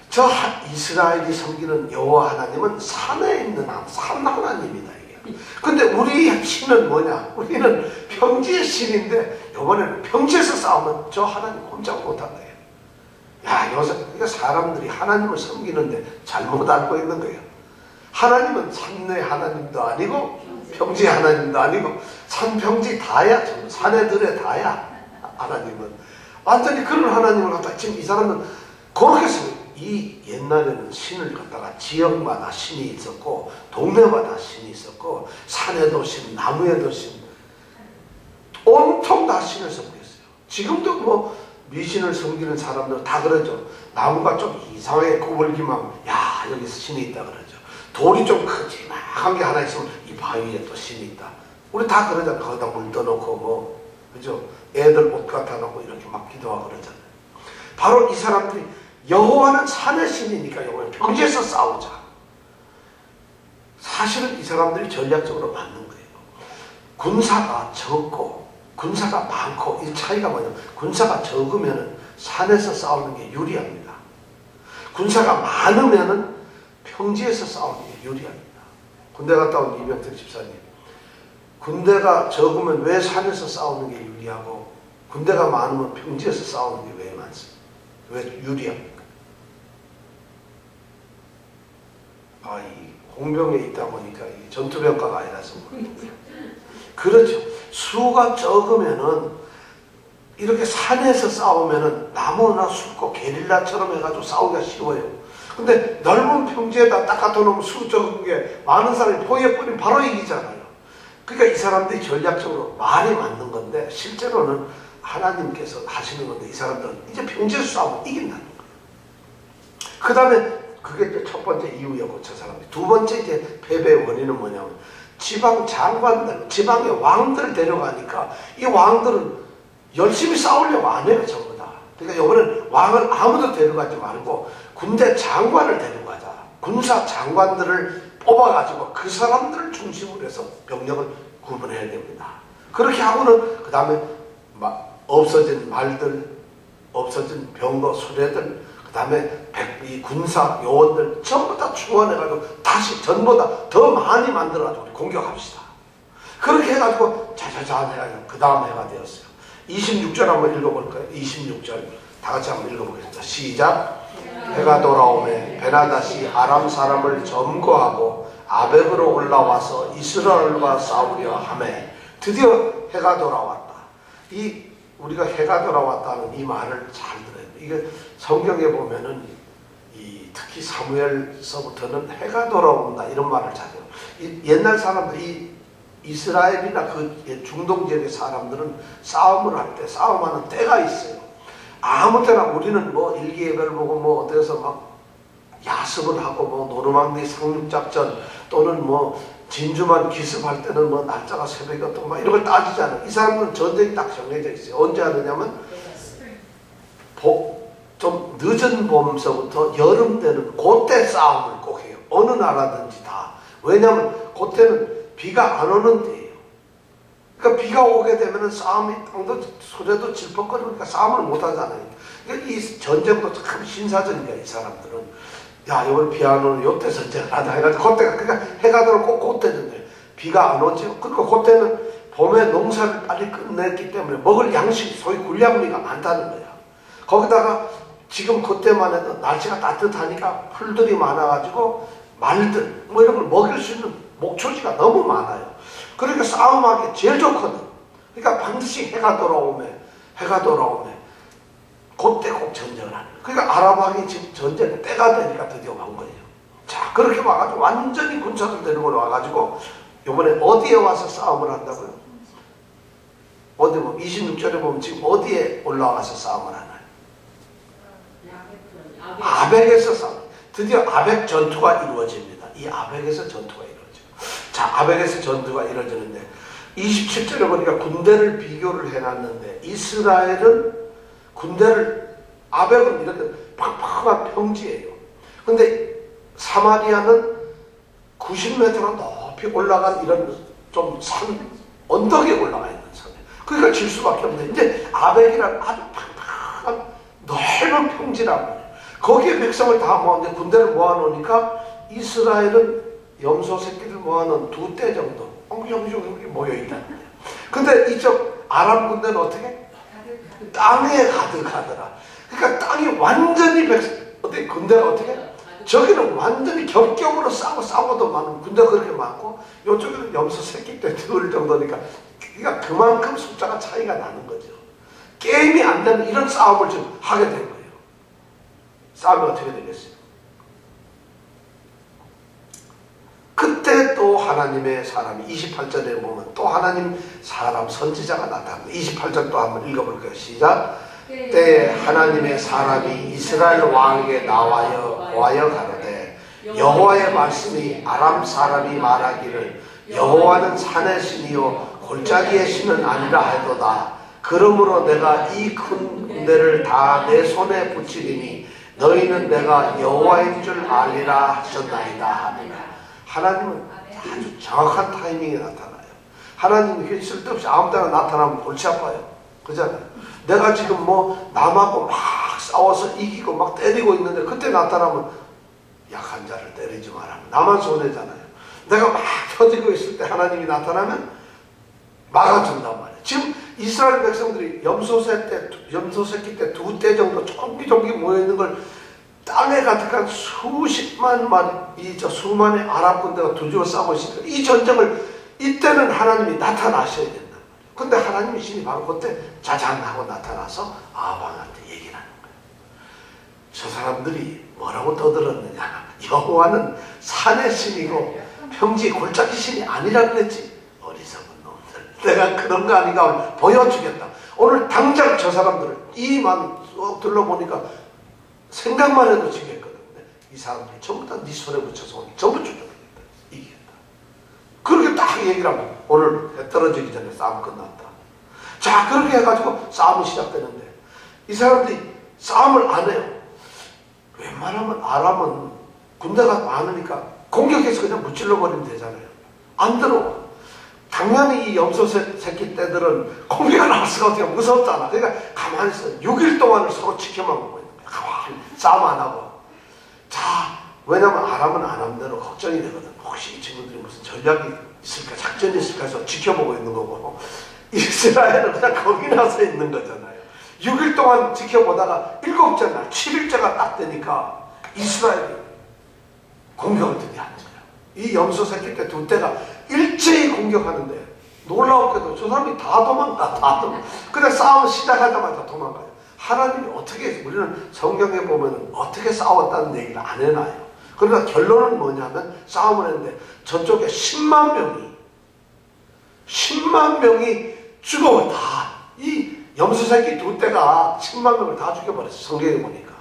저 이스라엘이 섬기는 여호와 하나님은 산에 있는 산 하나님이다 이게. 근데 우리 신은 뭐냐? 우리는 평지의 신인데 이번에는 평지에서 싸우면 저 하나님 혼자 못한다. 야, 요새 그러니까 사람들이 하나님을 섬기는데 잘못 알고 있는 거예요. 하나님은 산내 하나님도 아니고 평지 하나님도 아니고 산 평지 다야. 산에 들에 다야. 하나님은 완전히 그런 하나님을 갖다 지금 이 사람은 그렇게 씁니다. 이 옛날에는 신을 갖다가 지역마다 신이 있었고 동네마다 신이 있었고 산에도 신, 나무에도 신, 온통 다 신을 섬겼어요. 지금도 뭐 미신을 섬기는 사람들 다 그러죠. 나무가 좀 이상하게 구불기만 야 여기서 신이 있다 그러죠. 돌이 좀 크지막한 게 하나 있으면 이 바위에 또 신이 있다. 우리 다 그러잖아요. 거기다 물 떠놓고 뭐 그죠? 애들 옷 갖다 놓고 이렇게 막 기도하고 그러잖아요. 바로 이 사람들이 여호와는 산의 신이니까 이번에 평지에서 싸우자. 사실은 이 사람들이 전략적으로 맞는 거예요. 군사가 적고 군사가 많고 이 차이가 뭐냐면, 군사가 적으면 산에서 싸우는 게 유리합니다. 군사가 많으면 평지에서 싸우는 게 유리합니다. 군대 갔다 온 이병택 집사님, 군대가 적으면 왜 산에서 싸우는 게 유리하고 군대가 많으면 평지에서 싸우는 게 왜 많습니까? 왜 유리합니까? 이 공병에 있다 보니까 이 전투병과가 아니라서 그렇죠. 수가 적으면은 이렇게 산에서 싸우면은 나무나 숲고 게릴라처럼 해가지고 싸우기가 쉬워요. 근데 넓은 평지에다 딱 갖다 놓으면 수 적은 게 많은 사람이 포위해버리면 바로 이기잖아요. 그러니까 이 사람들이 전략적으로 말이 맞는 건데 실제로는 하나님께서 하시는 건데, 이 사람들은 이제 평지에서 싸우면 이긴다는 거예요. 그 다음에 그게 이제 첫 번째 이유였고, 저 사람들이. 두 번째 이제 패배의 원인은 뭐냐면, 지방 장관들, 지방의 왕들을 데려가니까 이 왕들은 열심히 싸우려고 안 해요, 전부 다. 그러니까 이번엔 왕을 아무도 데려가지 말고 군대 장관을 데려가자. 군사 장관들을 뽑아가지고 그 사람들을 중심으로 해서 병력을 구분해야 됩니다. 그렇게 하고는 그 다음에 없어진 말들, 없어진 병거, 수레들, 그 다음에 이 군사 요원들 전부 다 충원해가지고 다시 전보다 더 많이 만들어가지고 공격합시다. 그렇게 해가지고 자자자 해가지고 그 다음 해가 되었어요. 26절 한번 읽어볼까요? 26절 다 같이 한번 읽어보겠습니다. 시작. 해가 돌아오매 베나닷이 아람 사람을 점거하고 아벡으로 올라와서 이스라엘과 싸우려 하매, 드디어 해가 돌아왔다. 우리가 해가 돌아왔다는 이 말을 잘 들어요. 이게 성경에 보면은 특히 사무엘서부터는 해가 돌아온다 이런 말을 잘 해요. 옛날 사람들, 이스라엘이나 그 중동 지역의 사람들은 싸움을 할 때 싸움하는 때가 있어요. 아무 때나 우리는 뭐 일기예배를 보고 뭐 어디서 막 야습을 하고 뭐 노르망디 상륙작전 또는 뭐 진주만 기습할 때는 뭐 날짜가 새벽이 어떤 막 이런 걸 따지잖아요. 이 사람들은 전쟁이 딱 정해져 있어요. 언제 하느냐면 좀 늦은 봄서부터 여름 되는 그때 싸움을 꼭 해요. 어느 나라든지 다. 왜냐하면 그때는 비가 안 오는 때예요. 그러니까 비가 오게 되면 싸움이 땅도 소재도 질퍽거리니까 싸움을 못 하잖아요. 그러니까 이 전쟁도 참 신사전이야. 이 사람들은 야 이번 비 안 오는 요때 전쟁을 하자 해가지고 그때가 그러니까 해가 들어오고 그때 전쟁. 비가 안 오지. 그리고 그때는 봄에 농사를 빨리 끝냈기 때문에 먹을 양식이 소위 군량미가 많다는 거야. 거기다가 지금 그때만 해도 날씨가 따뜻하니까 풀들이 많아가지고 말들 뭐 이런 걸 먹일 수 있는 목초지가 너무 많아요. 그러니까 싸움하기 제일 좋거든. 그러니까 반드시 해가 돌아오면 그때 꼭 전쟁을 하는 거예요. 그러니까 아람 왕이 지금 전쟁 때가 되니까 드디어 간 거예요. 자, 그렇게 와가지고 완전히 군사들 데리고 와가지고 이번에 어디에 와서 싸움을 한다고요? 어디 보면 26절에 보면 지금 어디에 올라와서 싸움을 하나요? 아벡에서 싸움. 드디어 아벡 전투가 이루어집니다. 이 아벡에서 전투가 이루어져요. 자, 아벡에서 전투가 이루어지는데 27절에 보니까 군대를 비교를 해놨는데 이스라엘은 군대를 아벡은 이렇게 팍팍한 평지예요. 근데 사마리아는 90m로 높이 올라간 이런 좀 산 언덕에 올라가 있는 산이에요. 그러니까 질 수밖에 없는데 이제 아벡이란 아주 팍팍한 넓은 평지라고 해요. 거기에 백성을 다 모았는데 군대를 모아놓으니까 이스라엘은 염소 새끼들 모아놓은 2대 정도 엉성엉성 모여있다는 거예요. 근데 이쪽 아람 군대는 어떻게? 땅에 가득하더라. 그러니까 땅이 완전히 어떻게 군대가 어떻게? 저기는 완전히 겹겹으로 싸워도 많은 군대가 그렇게 많고 이쪽에는 염소 새끼 때 들 정도니까 그러니까 그만큼 숫자가 차이가 나는 거죠. 게임이 안 되는 이런 싸움을 지금 하게 된 거예요. 싸움이 어떻게 되겠어요? 그때 또 하나님의 사람이 28절에 보면 또 하나님 사람 선지자가 나타납니다. 28절 또 한번 읽어볼게요. 시작. 때에 하나님의 사람이 이스라엘 왕에게 나와여 가로되 여호와의 말씀이 아람 사람이 말하기를 여호와는 산의 신이요 골짜기의 신은 아니라 하도다. 그러므로 내가 이 큰 군대를 다 내 손에 붙이리니 너희는 내가 여호와인 줄 알리라 하셨나이다 하니라. 하나님은 아주 정확한 타이밍에 나타나요. 하나님이 쓸데없이 아무 때나 나타나면 골치 아파요. 그잖아요. 내가 지금 뭐 남하고 막 싸워서 이기고 막 때리고 있는데 그때 나타나면 약한 자를 때리지 마라. 나만 손해잖아요. 내가 막 터지고 있을 때 하나님이 나타나면 막아준단 말이에요. 지금 이스라엘 백성들이 염소 새끼 때 2대 정도 쫑기쫑기 모여있는 걸 땅에 가득한 수십만 마리, 수만의 아랍 군대가 두 줄로 싸우고 있으니까 이 전쟁을 이때는 하나님이 나타나셔야 된다. 근데 하나님이 신이 바로 그때 자장하고 나타나서 아방한테 얘기를 하는 거예요. 저 사람들이 뭐라고 떠들었느냐. 여호와는 산의 신이고 평지 골짜기 신이 아니라 그랬지. 어리석은 놈들. 내가 그런 거 아닌가 보여주겠다. 오늘 당장 저 사람들을 이만 쏙 둘러보니까 생각만 해도 지겠거든. 이 사람들이 전부 다 네 손에 붙여서 전부 죽여버린다. 이기겠다. 그렇게 딱 얘기를 하면 오늘 해 떨어지기 전에 싸움 끝났다. 자, 그렇게 해가지고 싸움이 시작되는데 이 사람들이 싸움을 안 해요. 웬만하면 아람은 군대가 많으니까 공격해서 그냥 무찔러버리면 되잖아요. 안 들어와. 당연히 이 염소 새끼 떼들은 공격을 할 수가 없으니까 무섭잖아. 그러니까 가만히 있어. 6일 동안을 서로 지켜만 보고 있는 거야. 가만히 싸움 안 하고. 자, 왜냐면 아람은 아람대로 걱정이 되거든. 혹시 이 친구들이 무슨 전략이 있을까, 작전이 있을까 해서 지켜보고 있는 거고, 이스라엘은 그냥 겁이 나서 있는 거잖아요. 6일 동안 지켜보다가 7째 날, 7일째가 딱 되니까 이스라엘이 공격을 드디어 한 거예요. 이 염소 새끼 때 2대가 일제히 공격하는데 놀라웠게도 저 사람이 다 도망가, 다 도망가. 그냥 싸움 시작하자마자 도망가요. 하나님이 어떻게, 우리는 성경에 보면 어떻게 싸웠다는 얘기를 안 해놔요. 그러니까 결론은 뭐냐면 싸움을 했는데 저쪽에 10만 명이 죽어. 다 이 염소 새끼 2대가 10만 명을 다 죽여버렸어. 성경에 보니까.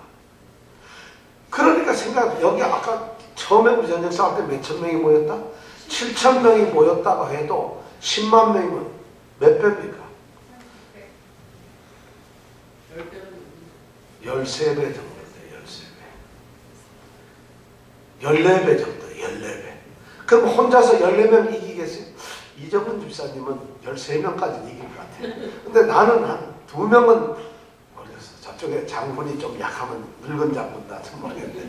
그러니까 여기 아까 처음에 우리 전쟁 싸울 때 몇천 명이 모였다? 7천 명이 모였다고 해도 10만 명이면 몇 배입니까? 13배 정도 돼요. 13배. 14배 정도, 14배. 그럼 혼자서 14명 이기겠어요? 이정은 집사님은 13명까지 이길 것 같아요. 근데 나는 한 2명은 모르겠어. 저쪽에 장군이 좀 약하면 늙은 장군 같은 모르겠는데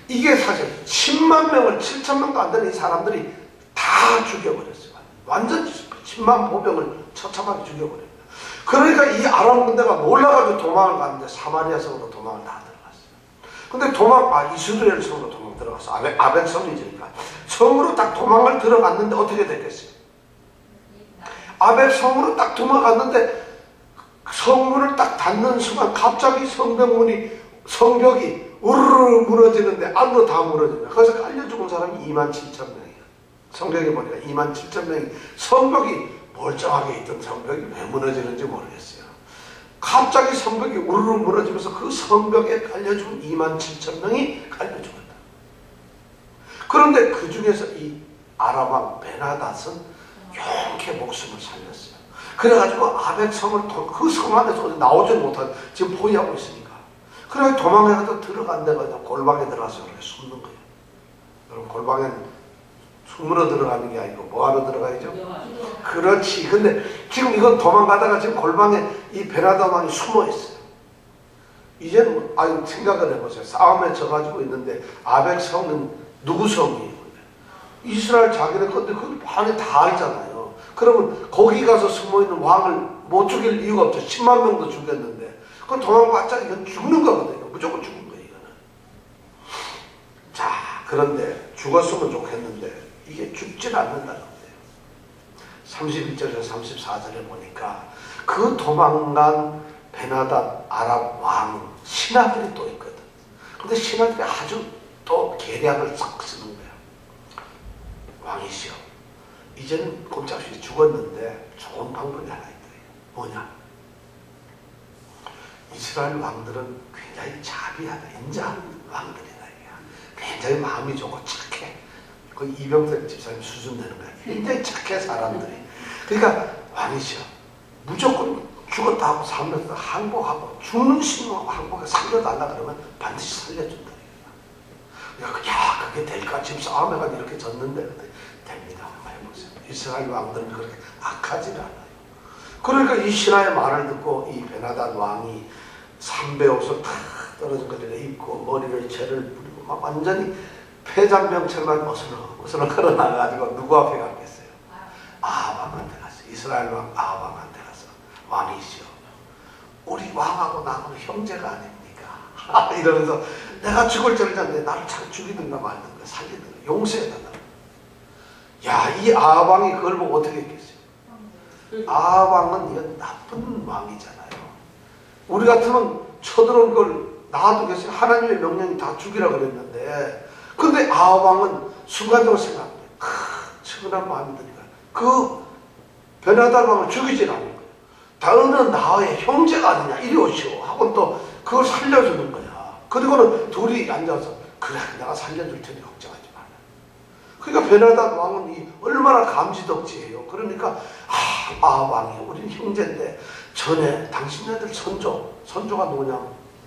이게 사실 10만 명을 7천 명도 안 되는 이 사람들이 다 죽여버렸어요. 완전 10만 보병을 처참하게 죽여버렸어요. 그러니까 이 아람 군대가 놀라가지고 도망을 갔는데 사마리아 성으로 도망을 다 들어갔어요. 근데 이스라엘 성으로 도망 들어갔어. 아벡 성이니까. 성으로 딱 도망을 들어갔는데 어떻게 됐겠어요? 아벡 성으로 딱 도망갔는데 성문을 딱 닫는 순간 갑자기 성벽이 우르르 무너지는데 안으로 다 무너집니다. 거기서 깔려 죽은 사람이 27,000명이에요. 성경에 보니까 27,000명이 성벽이 멀쩡하게 있던 성벽이 왜 무너지는지 모르겠어요. 갑자기 성벽이 우르르 무너지면서 그 성벽에 깔려 죽은 27,000명이 깔려 죽었다. 그런데 그 중에서 이 아람 왕 베나닷은 용케 목숨을 살렸어요. 그래가지고 아벡성을 그 성 안에서 나오지 못한 지금 포위하고 있으니까 그래 도망해서 들어간 데가 골방에 들어가서 이렇게 숨는 거예요. 여러분 골방엔 숨으러 들어가는 게 아니고 뭐하러 들어가야죠? 그렇지. 근데 지금 이건 도망가다가 지금 골방에 이 베나닷 왕이 숨어 있어요. 이제는 아유 생각을 해보세요. 싸움에 져가지고 있는데 아벡성은 누구 성이에요? 이스라엘 자기네 건데 그 안에 다 있잖아요. 그러면 거기 가서 숨어있는 왕을 못 죽일 이유가 없죠. 10만 명도 죽였는데 그건 도망갔자 이건 죽는 거거든요. 무조건 죽은 거예요. 이거는. 자 그런데 죽었으면 좋겠는데 이게 죽질 않는다는 거예요. 31절에서 34절에 보니까 그 도망간 베나닷 아람 왕 신하들이 또 있거든. 근데 신하들이 아주 또 계략을 싹 쓰는 거예요. 왕이시여, 이제는 꼼짝없이 죽었는데 좋은 방법이 하나 있다. 뭐냐? 이스라엘 왕들은 굉장히 자비하다, 인자한 왕들이다. 굉장히 마음이 좋고 착해. 거의 이병석 집사님 수준 되는 거야. 굉장히 착해 사람들이. 그러니까 왕이시여, 무조건 죽었다 하고 살면서 항복하고 죽는 신호 항복에 살려달라 그러면 반드시 살려준다. 야 그게 될까? 지금 싸움해가 이렇게 졌는데 됩니다. 한번 해보세요. 이스라엘 왕들은 그렇게 악하지 않아요. 그러니까 이 신하의 말을 듣고 이 베나닷 왕이 삼배 옷을 탁 떨어진 거리를 입고 머리를 죄를 부리고 막 완전히 폐잔병철만 어슬렁 걸어 나가지고 누구 앞에 갔겠어요? 아합한테 갔어요. 이스라엘 왕 아합한테 가서 왕이시여, 우리 왕하고 나하고는 형제가 아닙니까? 이러면서 내가 죽을 죄를 졌는데 나를 참 죽이든가 말든가 살리든가 용서해달라. 야, 이 아합왕이 그걸 보고 어떻게 했겠어요? 아합왕은 이건 나쁜 왕이잖아요. 우리 같으면 쳐들어온 걸 놔두겠어요. 하나님의 명령이 다 죽이라 그랬는데, 근데 아합왕은 순간적으로 생각합니다. 측은한 마음이 드니까 그 베나닷 왕을 죽이질 않는 거예요. 너는 나의 형제가 아니냐, 이리 오시오 하고 또 그걸 살려주는 거야. 그리고는 둘이 앉아서 그래 내가 살려줄 테니 걱정하지 마라. 그러니까 베나닷 왕은 얼마나 감지덕지예요. 그러니까 왕이 우리는 형제인데 전에 당신네들 선조가 누구냐?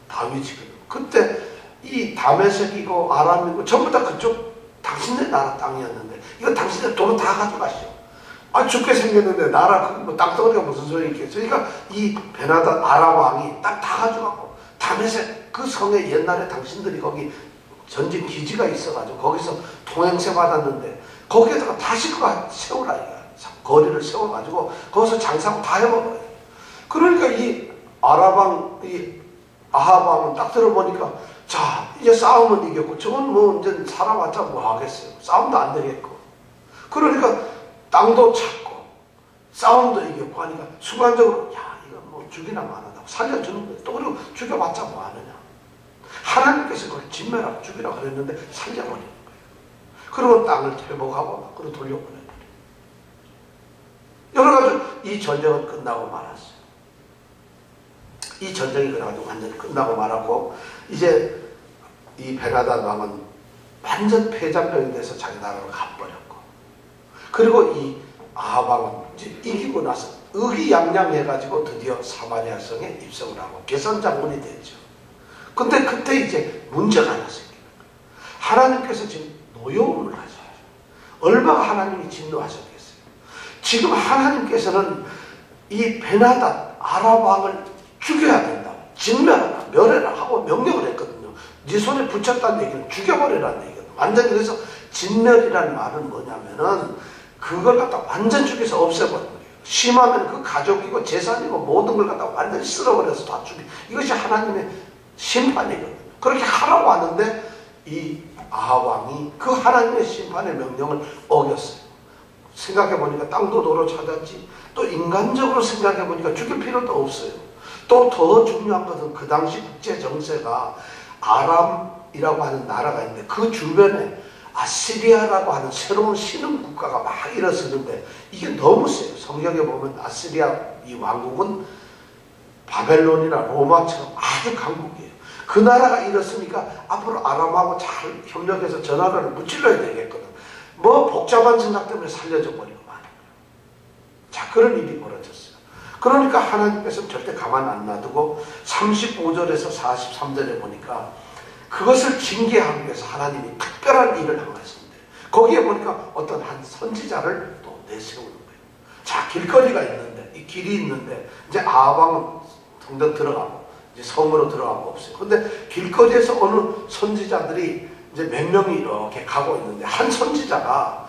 다윗이거든. 그때 이 다메섹이고 아람이고 전부 다 그쪽 당신네 나라 땅이었는데 이거 당신네 돈은 다 가져가시오. 죽게 생겼는데 나라 뭐 땅덩어리가 무슨 소리 있겠어요. 그러니까 이 베나닷 아람 왕이 땅 다 가져가고 다메섹 그 성에 옛날에 당신들이 거기 전진 기지가 있어가지고 거기서 통행세 받았는데 거기에다가 다시 그거 세우라 이거 거리를 세워가지고 거기서 장사하고 다 해먹어요. 그러니까 이 아람왕 이 아합왕은 딱 들어보니까 자 이제 싸움은 이겼고 저건 뭐 이제 살아봤자 뭐 하겠어요. 싸움도 안 되겠고 그러니까 땅도 찾고 싸움도 이겼고 하니까 순간적으로 야 이거 뭐 죽이나 마나다고 살려주는 거예요. 또 그리고 죽여봤자 뭐 하느냐. 하나님께서 그걸 진멸하고 죽이라고 그랬는데 살려버리는 거예요. 그리고 땅을 회복하고 그리고 돌려보내는 거예요. 여러 가지 이 전쟁은 끝나고 말았어요. 이 전쟁이 그래가지고 완전히 끝나고 말았고 이제 이 베나닷 왕은 완전 패잔병이 돼서 자기 나라로 가버렸고 그리고 이 아합 왕은 이제 이기고 나서 의기양양해가지고 드디어 사마리아 성에 입성을 하고 개선장군이 됐죠. 근데 그때 이제 문제가 하나 생기는 거예요. 하나님께서 지금 노여움을 하셔요. 얼마나 하나님이 진노하셨겠어요. 지금 하나님께서는 이 베나닷 아람 왕을 죽여야 된다. 진멸하라, 멸해라 하고 명령을 했거든요. 네 손에 붙였다는 얘기는 죽여버리라는 얘기거든요. 완전히 그래서 진멸이라는 말은 뭐냐면은 그걸 갖다 완전 죽여서 없애버리는 거예요. 심하면 그 가족이고 재산이고 모든 걸 갖다 완전히 쓸어버려서 다 죽여. 이것이 하나님의 심판이거든요. 그렇게 하라고 하는데 이 아합 왕이 그 하나님의 심판의 명령을 어겼어요. 생각해보니까 땅도 도로 찾았지 또 인간적으로 생각해보니까 죽일 필요도 없어요. 또 더 중요한 것은 그 당시 국제 정세가 아람이라고 하는 나라가 있는데 그 주변에 아시리아라고 하는 새로운 신흥 국가가 막 일어서는데 이게 너무 세요. 성경에 보면 아시리아 이 왕국은 바벨론이나 로마처럼 아주 강국이에요. 그 나라가 일었으니까 앞으로 아람하고 잘 협력해서 저 나라를 무찔러야 되겠거든. 뭐 복잡한 생각 때문에 살려져 버리고 말이에요. 자, 그런 일이 벌어졌어요. 그러니까 하나님께서는 절대 가만 안 놔두고 35절에서 43절에 보니까 그것을 징계하기 위해서 하나님이 특별한 일을 한 것인데 거기에 보니까 어떤 한 선지자를 또 내세우는 거예요. 자, 길거리가 있는데 이 길이 있는데 이제 아방은 성전 들어가고 이제 성으로 들어가고 없어요. 근데 길거리에서 어느 선지자들이 이제 몇 명이 이렇게 가고 있는데 한 선지자가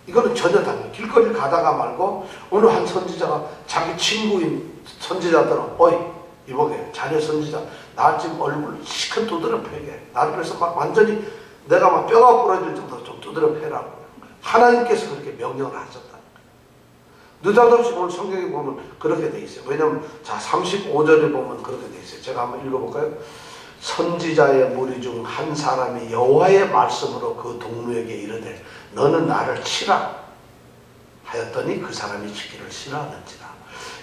이거는 전혀 다르죠. 길거리를 가다가 말고 어느 한 선지자가 자기 친구인 선지자들은 어이 이보게 자네 선지자 나 지금 얼굴 시큰 두드려 패게 나를 그래서 막 완전히 내가 막 뼈가 부러질 정도로 좀 두드려 패라고 하나님께서 그렇게 명령을 하셨다. 느닷없이 오늘 성경에 보면 그렇게 돼 있어요. 왜냐하면 자 35절에 보면 그렇게 돼 있어요. 제가 한번 읽어볼까요? 선지자의 무리 중 한 사람이 여호와의 말씀으로 그 동료에게 이르되 너는 나를 치라 하였더니 그 사람이 치기를 싫어하는지라.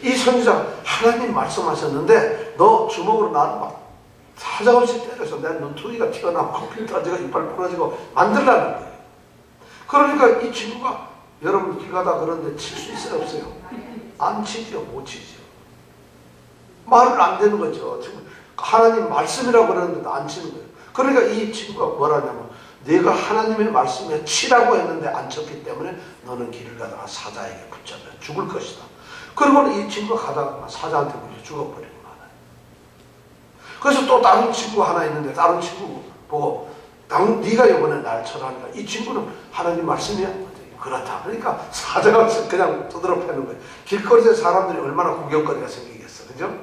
이 선지자 하나님 말씀하셨는데 너 주먹으로 나를 막 사정없이 때려서 내 눈두기가 튀어나오고 피 터지고 이빨 부러지고 만들라는 거예요. 그러니까 이 친구가 여러분 길 가다 그런데 칠 수 있어요 없어요? 안 치죠. 못 치죠. 말을 안 되는 거죠. 지금 하나님 말씀이라고 그러는데도 안 치는 거예요. 그러니까 이 친구가 뭐라냐면 내가 하나님의 말씀에 치라고 했는데 안 쳤기 때문에 너는 길을 가다가 사자에게 붙잡혀 죽을 것이다. 그리고는 이 친구가 가다가 사자한테 물려 죽어버리는 거예요. 그래서 또 다른 친구 하나 있는데 다른 친구 보고 네가 이번에 날 쳐라니까 이 친구는 하나님 말씀이야? 그렇다. 그러니까 사자가 그냥 두드러 패는 거예요. 길거리에 사람들이 얼마나 구경거리가 생기겠어. 그죠?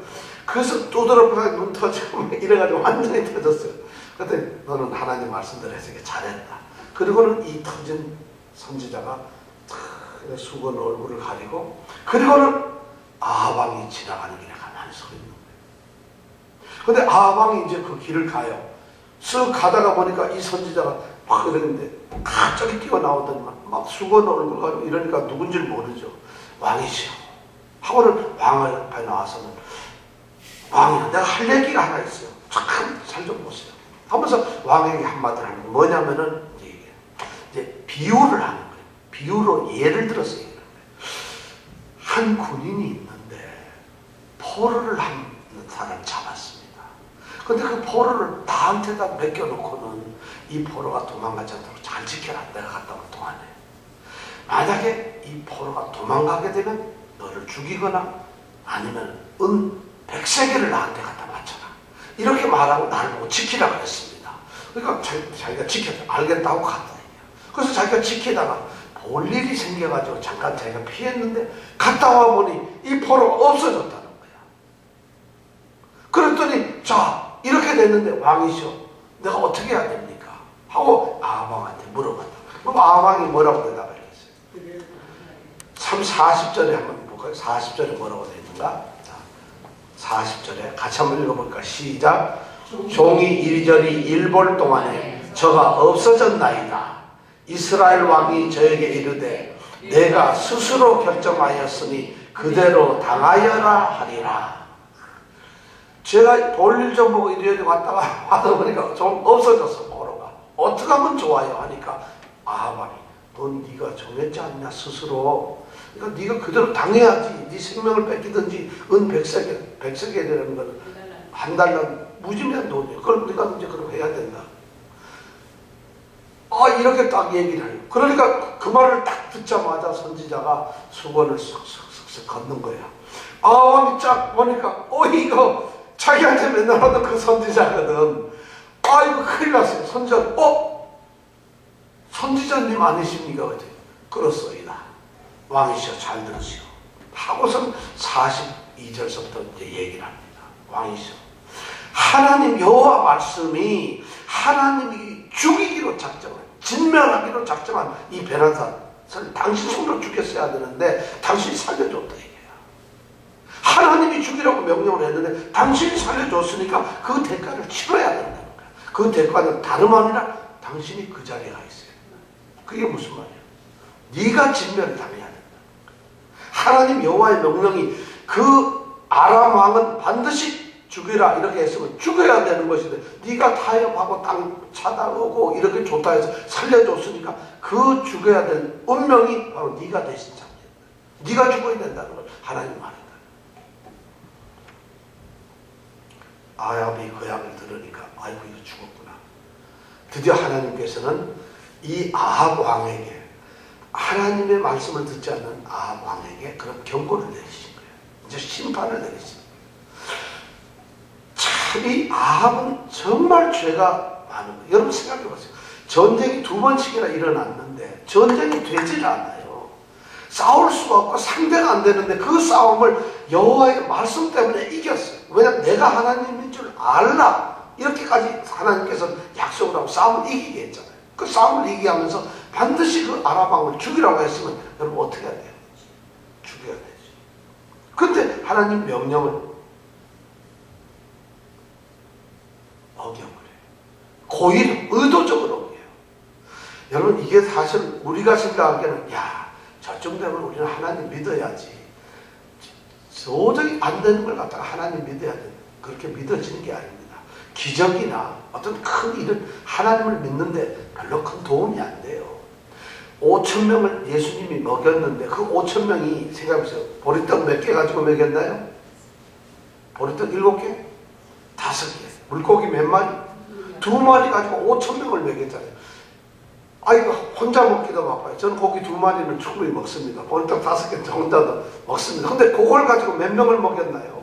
그래서 두드러 패가 눈 터지고 이래가지고 완전히 터졌어요. 그랬더니 너는 하나님 말씀대로 해서 잘했다. 그리고는 이 터진 선지자가 수건 얼굴을 가리고 그리고는 아방이 지나가는 길에 가만히 서 있는 거예요. 근데 아방이 이제 그 길을 가요. 쓱 가다가 보니까 이 선지자가 막 이러는데 갑자기 뛰어나오더니 막 수건 얼굴 가리고 이러니까 누군지 모르죠. 왕이시여. 하고는 왕 앞에 나와서는 왕이야 내가 할 얘기가 하나 있어요. 참 잘 좀 보세요. 하면서 왕에게 한마디를 하는 거예요. 뭐냐면은 이제 비유를 하는 거예요. 비유로 예를 들어서 얘기하는 거예요. 한 군인이 있는데 포로를 한 사람을 잡았습니다. 근데 그 포로를 나한테다 맡겨놓고는 이 포로가 도망가지 않도록 잘 지켜라. 내가 갔다 올 동안에. 만약에 이 포로가 도망가게 되면 너를 죽이거나 아니면 은 100세겔을 나한테 갖다 바쳐라. 이렇게 말하고 나를 보고 지키라고 했습니다. 그러니까 자기가 지켰다. 알겠다고 갔다. 그래서 자기가 지키다가 볼 일이 생겨가지고 잠깐 자기가 피했는데 갔다 와보니 이 포로가 없어졌다는 거야. 그랬더니 자 이렇게 됐는데 왕이시여 내가 어떻게 해야 됩니까? 하고 아방한테 물어봤다. 그럼 아방이 뭐라고 대답을 했어요? 40절에 한번 볼까요? 40절에 뭐라고 되어 있는가? 자, 40절에 같이 한번 읽어볼까? 시작. 종이 이리저리 일볼 동안에 저가 없어졌나이다. 이스라엘 왕이 저에게 이르되 내가 스스로 결정하였으니 그대로 당하여라 하리라. 제가 볼일 좀 보고 이리저리 왔다가 와서 보니까 좀 없어졌어. 포로가 어떻게 하면 좋아요 하니까 아방이 넌 네가 정했지 않냐 스스로. 그러니까 네가 그대로 당해야지. 네 생명을 뺏기든지 은 100세겔이라는 거는 한 달간 무지무지한 돈이에요. 그걸 네가 이제 그렇게 해야 된다. 이렇게 딱 얘기를 해요. 그러니까 그 말을 딱 듣자마자 선지자가 수건을 쓱쓱쓱쓱 걷는 거야. 왕이 쫙 보니까 이거 자기한테 맨날 하던 그 선지자거든. 이거 큰일 났어요. 선지자 선지자님 아니십니까? 그렇소이다. 왕이시여 잘 들으시오. 하고선 42절서부터 이제 얘기를 합니다. 왕이시여 하나님 여호와 말씀이 하나님이 죽이기로 작정한 진멸하기로 작정한 이 베란사를 당신 손으로 죽였어야 되는데 당신이 살려줬다 이게야. 하나님이 죽이라고 명령을 했는데 당신이 살려줬으니까 그 대가를 치러야 된다는 거야. 그 대가는 다름 아니라 당신이 그 자리에 가 있어요. 그게 무슨 말이야? 네가 진멸을 당해야 된다. 하나님 여호와의 명령이 그 아람 왕은 반드시 죽여라 이렇게 했으면 죽여야 되는 것인데 네가 타협하고 땅 차다오고 이렇게 좋다 해서 살려줬으니까 그 죽여야 될 운명이 바로 네가 대신 잡는다. 네가 죽어야 된다는 걸 하나님 말한다. 아합이 그 이야기를 들으니까 아이고 이거 죽었구나. 드디어 하나님께서는 이 아합 왕에게 하나님의 말씀을 듣지 않는 아합 왕에게 그런 경고를 내리신 거예요. 이제 심판을 내리신 거예요. 참 이 아합은 정말 죄가 많은 거예요. 여러분 생각해 보세요. 전쟁이 2번씩이나 일어났는데 전쟁이 되질 않아요. 싸울 수가 없고 상대가 안 되는데 그 싸움을 여호와의 말씀 때문에 이겼어요. 왜냐하면 내가 하나님인 줄 알라. 이렇게까지 하나님께서 약속을 하고 싸움을 이기게 했잖아요. 그 싸움을 이기게 하면서 반드시 그 아람 왕을 죽이라고 했으면 여러분 어떻게 해야 돼요? 죽여야 되죠. 근데 하나님 명령을 어겨버려요. 고의로 의도적으로 어겨요. 여러분 이게 사실 우리가 생각하기에는 야 저쯤 되면 우리는 하나님 믿어야지. 도저히 안 되는 걸 갖다가 하나님 믿어야 돼. 그렇게 믿어지는 게 아닙니다. 기적이나 어떤 큰 일은 하나님을 믿는데 별로 큰 도움이 안 돼요. 5,000명을 예수님이 먹였는데 그 5,000명이 생각해보세요. 보리떡 몇 개 가지고 먹였나요? 보리떡 7개? 5개. 물고기 몇 마리? 2마리 가지고 5,000명을 먹였잖아요. 아이고 혼자 먹기도 바빠요. 저는 고기 2마리는 충분히 먹습니다. 보리떡 5개 혼자도 먹습니다. 근데 그걸 가지고 몇 명을 먹였나요?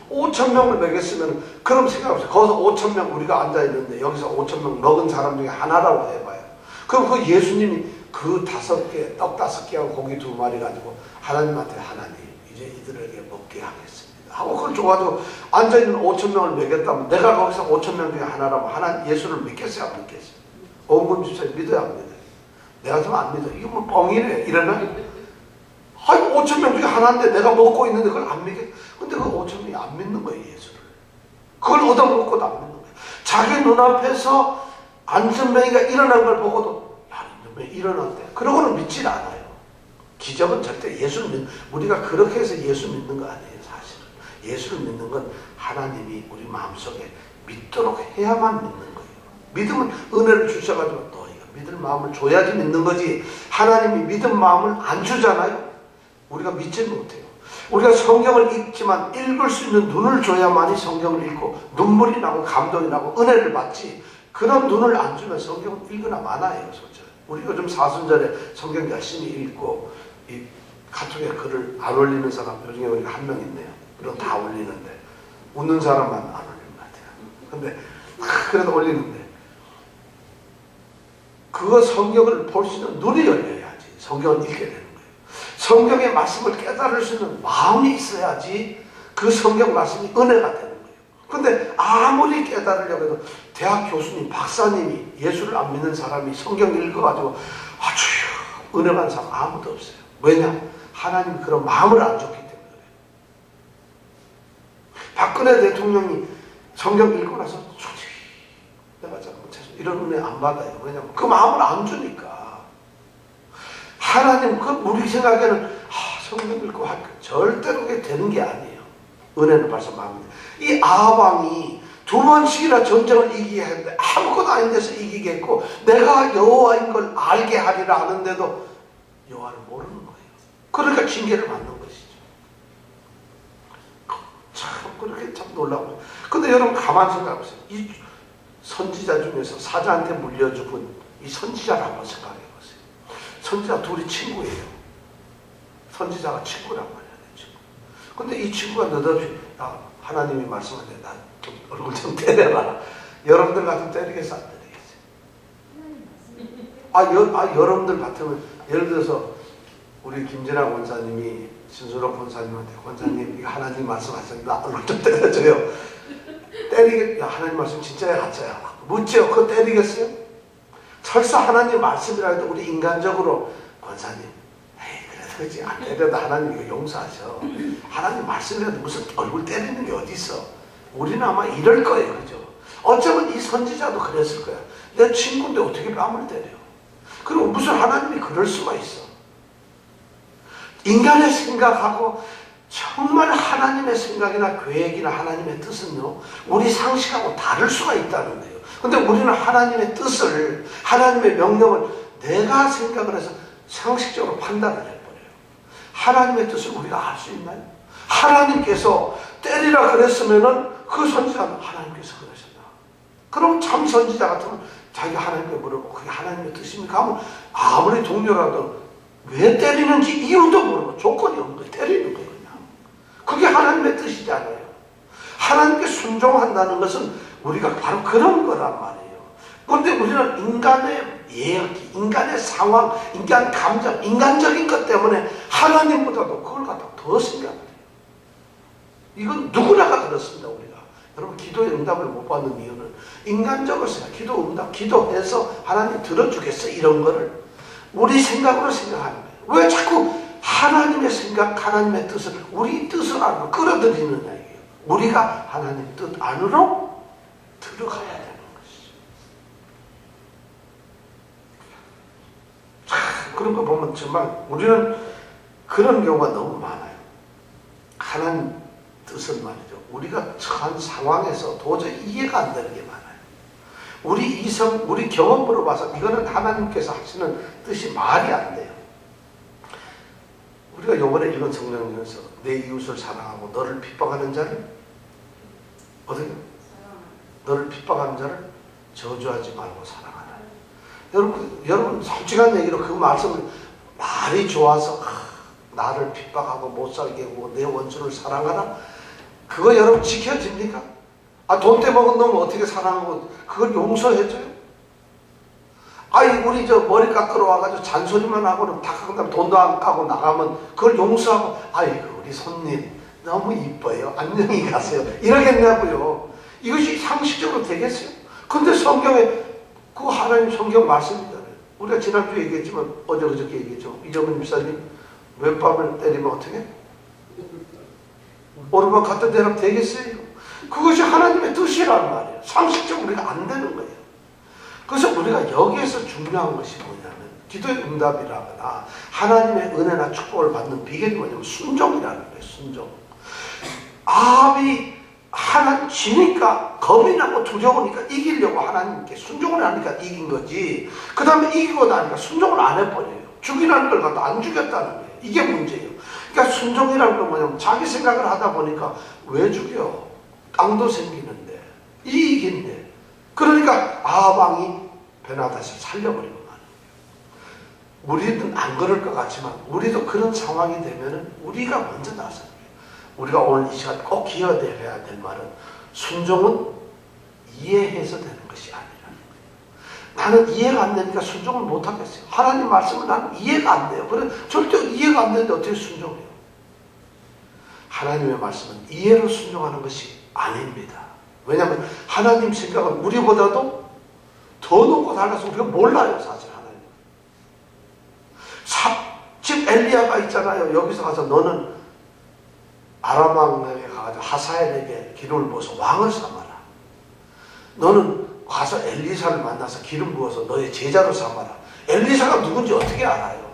5,000명을 먹였으면 그럼 생각해보세요. 거기서 5,000명 우리가 앉아있는데 여기서 5,000명 먹은 사람 중에 하나라고 해봐요. 그럼 그 예수님이 그 5개, 떡 5개하고 고기 2마리 가지고 하나님한테 하나님 이제 이들에게 먹게 하겠습니다 하고 그걸 줘가지고 앉아있는 5,000명을 먹였다면 내가 거기서 5,000명 중에 하나라면 하나님 예수를 믿겠어요? 안 믿겠어요? 오은금 집사님 믿어요? 안 믿어요? 내가 좀 안 믿어. 이거 뭐 뻥이네. 이러나? 아니 5,000명 중에 하나인데 내가 먹고 있는데 그걸 안 믿겠어. 근데 그 5,000명이 안 믿는 거예요. 예수를. 그걸 얻어먹고도 안 믿는 거예요. 자기 눈앞에서 안전뱅이가 일어난 걸 보고도 야 왜 일어났대. 그러고는 믿질 않아요. 기적은 절대 예수를 우리가 그렇게 해서 예수 믿는 거 아니에요. 사실은. 예수를 믿는 건 하나님이 우리 마음속에 믿도록 해야만 믿는 거예요. 믿음은 은혜를 주셔가지고 또 믿을 마음을 줘야지 믿는 거지. 하나님이 믿음 마음을 안 주잖아요. 우리가 믿지 못해요. 우리가 성경을 읽지만 읽을 수 있는 눈을 줘야만이 성경을 읽고 눈물이 나고 감동이 나고 은혜를 받지. 그런 눈을 안 주면 성경을 읽으나 마나요. 솔직히. 우리 요즘 사순절에 성경 열심히 읽고 이 카톡에 글을 안 올리는 사람 요즘에 우리가 한 명 있네요. 그럼 다 올리는데 웃는 사람만 안 올리는 것 같아요. 근데 그래도 올리는데 그거 성경을 볼 수 있는 눈이 열려야지 성경을 읽게 되는 거예요. 성경의 말씀을 깨달을 수 있는 마음이 있어야지 그 성경 말씀이 은혜가 되는 거예요. 근데 아무리 깨달으려고 해도 대학 교수님, 박사님이 예수를 안 믿는 사람이 성경 읽어가지고 아주 은혜 받는 사람 아무도 없어요. 왜냐? 하나님이 그런 마음을 안 줬기 때문에 그래요. 박근혜 대통령이 성경 읽고 나서 솔직히 내가 잘못해서 이런 은혜 안 받아요. 왜냐면 그 마음을 안 주니까. 하나님 그 우리 생각에는 성경 읽고 할까 절대로 그게 되는 게 아니에요. 은혜는 벌써 마음입니다. 이 아합왕이 2번씩이나 전쟁을 이기게 했는데 아무것도 아닌 데서 이기게 했고 내가 여호와인 걸 알게 하리라 하는데도 여호와를 모르는 거예요. 그러니까 징계를 받는 것이죠. 참 그렇게 참 놀라워요. 근데 여러분 가만히 생각해보세요. 이 선지자 중에서 사자한테 물려 죽은 이 선지자를 한번 생각해보세요. 선지자 둘이 친구예요. 선지자가 친구란 말이야. 근데 이 친구가 느닷없이 하나님이 말씀하는데 나 좀 얼굴 좀 때려라. 여러분들 같으면 때리겠어? 안 때리겠어요? 여러분들 같으면 예를 들어서 우리 김진아 권사님이 신수록 권사님한테 권사님 이거 하나님 말씀하셨는데 나 얼굴 좀 때려줘요. 하나님 말씀 진짜야 가짜야? 묻죠? 그거 때리겠어요? 설사 하나님 말씀이라 해도 우리 인간적으로 권사님 그래도 그렇지 안 때려도 하나님 이거 용서하셔. 하나님 말씀이라도 무슨 얼굴 때리는 게 어디 있어? 우리는 아마 이럴 거예요. 그죠? 어쩌면 이 선지자도 그랬을 거야. 내 친구인데 어떻게 뺨을 때려? 그리고 무슨 하나님이 그럴 수가 있어? 인간의 생각하고 정말 하나님의 생각이나 계획이나 하나님의 뜻은요, 우리 상식하고 다를 수가 있다는 거예요. 근데 우리는 하나님의 뜻을, 하나님의 명령을 내가 생각을 해서 상식적으로 판단을 해버려요. 하나님의 뜻을 우리가 알 수 있나요? 하나님께서 때리라 그랬으면은 그 선지자는 하나님께서 그러셨다. 그럼 참 선지자 같으면 자기가 하나님께 물어보고 그게 하나님의 뜻입니까? 하면 아무리 동료라도 왜 때리는지 이유도 모르고 조건이 없는 거예요. 때리는 거예요. 그냥. 그게 하나님의 뜻이잖아요. 하나님께 순종한다는 것은 우리가 바로 그런 거란 말이에요. 그런데 우리는 인간의 예언, 인간의 상황, 인간 감정, 인간적인 것 때문에 하나님보다도 그걸 갖다 더 생각해요. 이건 누구나가 그렇습니다. 우리가. 여러분 기도의 응답을 못 받는 이유는 인간적으로 생각, 기도 응답, 기도해서 하나님 들어주겠어 이런 거를 우리 생각으로 생각하는 거예요. 왜 자꾸 하나님의 생각, 하나님의 뜻을 우리 뜻을 알고 끌어들이느냐 이게요. 우리가 하나님 뜻 안으로 들어가야 되는 것이죠. 그런 거 보면 정말 우리는 그런 경우가 너무 많아요. 하나님 뜻은 말이죠. 우리가 처한 상황에서 도저히 이해가 안 되는 게 많아요. 우리 이성, 우리 경험으로 봐서 이거는 하나님께서 하시는 뜻이 말이 안 돼요. 우리가 이번에 읽은 성경 중에서 내 이웃을 사랑하고 너를 핍박하는 자를 어떻게? 너를 핍박하는 자를 저주하지 말고 사랑하라. 여러분 솔직한 얘기로 그 말씀을 말이 좋아서 나를 핍박하고 못 살게 하고 내 원수를 사랑하라. 그거 여러분 지켜집니까? 돈 떼먹은 놈은 어떻게 사랑하고 그걸 용서해줘요? 우리 저 머리 깎으러 와가지고 잔소리만 하고는 다 그다음 돈도 안 까고 나가면 그걸 용서하고 우리 손님 너무 이뻐요. 안녕히 가세요. 이러겠냐고요. 이것이 상식적으로 되겠어요? 근데 성경에 그 하나님 성경 말씀이잖아요. 우리가 지난주에 얘기했지만 어제 그저께 얘기했죠. 이정은 집사님 왼밤을 때리면 어떻게? 오른밤 갖다 대면 되겠어요? 그것이 하나님의 뜻이란 말이에요. 상식적으로 우리가 안 되는 거예요. 그래서 우리가 여기에서 중요한 것이 뭐냐면 기도의 응답이라거나 하나님의 은혜나 축복을 받는 비결이 뭐냐면 순종이라는 거예요. 순종. 아합이 하나님 지니까 겁이 나고 두려우니까 이기려고 하나님께 순종을 하니까 이긴 거지. 그 다음에 이기고 나니까 순종을 안 해버려요. 죽이라는 걸 갖다 안 죽였다는 거예요. 이게 문제예요. 그러니까 순종이라는 건 뭐냐면 자기 생각을 하다 보니까 왜 죽여? 땅도 생기는데 이익인데 그러니까 아합 왕이 베나다시 살려버리고 마는 거예요. 우리는 안 그럴 것 같지만 우리도 그런 상황이 되면은 우리가 먼저 나서는 거예요. 우리가 오늘 이 시간 꼭 기억해야 될 말은 순종은 이해해서 되는 것이 아니라는 거예요. 나는 이해가 안 되니까 순종을 못 하겠어요. 하나님 말씀은 나는 이해가 안 돼요. 그래 절대 이해가 안 되는데 어떻게 순종해요? 하나님의 말씀은 이해로 순종하는 것이 아닙니다. 왜냐하면 하나님 생각은 우리보다도 더 높고 달라서 우리가 몰라요. 사실 하나님. 지금 엘리야가 있잖아요. 여기서 가서 너는 아람 왕에게 가서 하사엘에게 기름을 부어서 왕을 삼아라. 너는 가서 엘리사를 만나서 기름 부어서 너의 제자로 삼아라. 엘리사가 누군지 어떻게 알아요?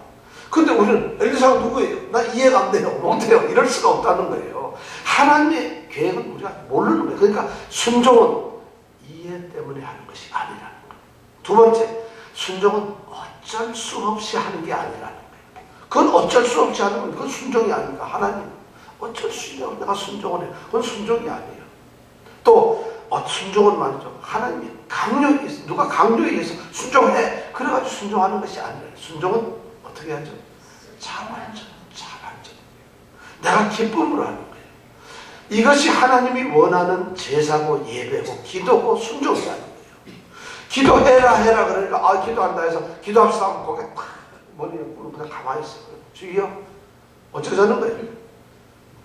근데 우리는 엘리사가 누구예요? 나 이해가 안 돼요. 못해요. 이럴 수가 없다는 거예요. 하나님의 계획은 우리가 모르는 거예요. 그러니까 순종은 이해 때문에 하는 것이 아니라는 거예요. 두 번째, 순종은 어쩔 수 없이 하는 게 아니라는 거예요. 그건 어쩔 수 없이 하는 건 그건 순종이 아닙니까? 하나님 어쩔 수 있냐고 내가 순종을 해요. 그건 순종이 아니에요. 또 순종은 말이죠. 하나님이 누가 강요에 의해서 순종해. 그래가지고 순종하는 것이 아니에요. 순종은 어떻게 하죠? 자발적. 내가 기쁨으로 하는 거예요. 이것이 하나님이 원하는 제사고 예배고 기도고 순종이라는 거예요. 기도해라 그러니까 기도한다 해서 기도합시다 하면 고개 머리에 꿇고 그냥 가만히 있어요. 주여 어쩌자는 거예요.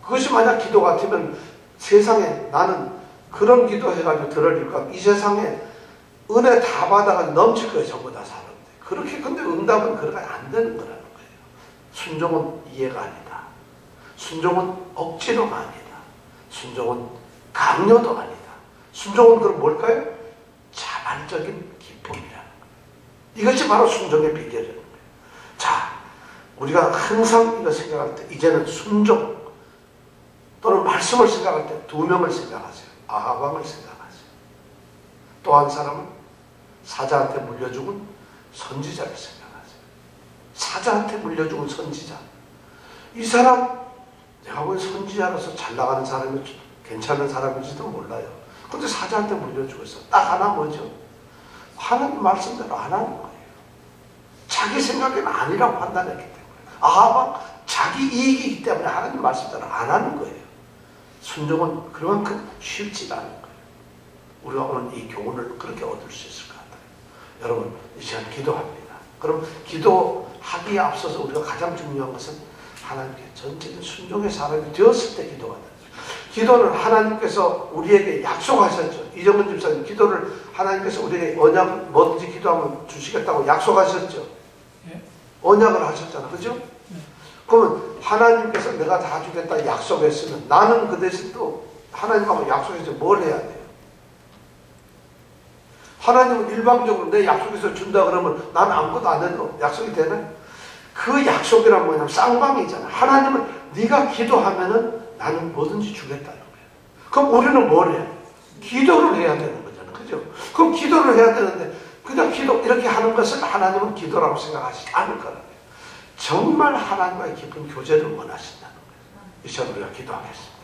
그것이 만약 기도 같으면 세상에 나는 그런 기도해가지고 들어질까 이 세상에 은혜 다 받아가지고 넘칠 거예요. 전부 다 사람들. 그렇게 근데 응답은 그렇게 안 되는 거라는 거예요. 순종은 이해가 아니다. 순종은 억지로가 아니다. 순종은 강요도 아니다. 순종은 그럼 뭘까요? 자발적인 기쁨이라는 거예요. 이것이 바로 순종의 비결이라는 거예요. 자, 우리가 항상 이거 생각할 때 이제는 순종 또는 말씀을 생각할 때 두 명을 생각하세요. 아하방을 생각하세요. 또 한 사람은 사자한테 물려 죽은 선지자를 생각하세요. 사자한테 물려 죽은 선지자. 이 사람 내가 보기엔 선지자로서 잘 나가는 사람이 괜찮은 사람인지도 몰라요. 근데 사자한테 물려 죽었어. 딱 하나 뭐죠? 하나님 말씀대로 안 하는 거예요. 자기 생각에는 아니라고 판단했기 때문에. 아하방 자기 이익이기 때문에 하나님 말씀대로 안 하는 거예요. 순종은 그만큼 쉽지가 않은 거예요. 우리가 오늘 이 교훈을 그렇게 얻을 수 있을 것 같아요. 여러분 이 시간 기도합니다. 그럼 기도하기에 앞서서 우리가 가장 중요한 것은 하나님께 전적인 순종의 사람이 되었을 때 기도가 돼요. 기도는 하나님께서 우리에게 약속하셨죠. 이정근 집사님 기도를 하나님께서 우리에게 언약 뭐든지 기도하면 주시겠다고 약속하셨죠. 언약을 하셨잖아. 그죠? 그러면 하나님께서 내가 다 주겠다 약속했으면 나는 그 대신 또 하나님하고 약속해서 뭘 해야 돼요? 하나님은 일방적으로 내 약속해서 준다 그러면 나는 아무것도 안 해도 약속이 되나요? 그 약속이란 뭐냐면 쌍방이잖아. 하나님은 네가 기도하면은 나는 뭐든지 주겠다는 거예요. 그럼 우리는 뭘 해야 돼? 기도를 해야 되는 거잖아. 그죠? 그럼 기도를 해야 되는데 그냥 기도 이렇게 하는 것을 하나님은 기도라고 생각하시지 않을 거라고요. 정말 하나님과의 깊은 교제를 원하신다는 거예요. 이 시간 우리가 기도하겠습니다.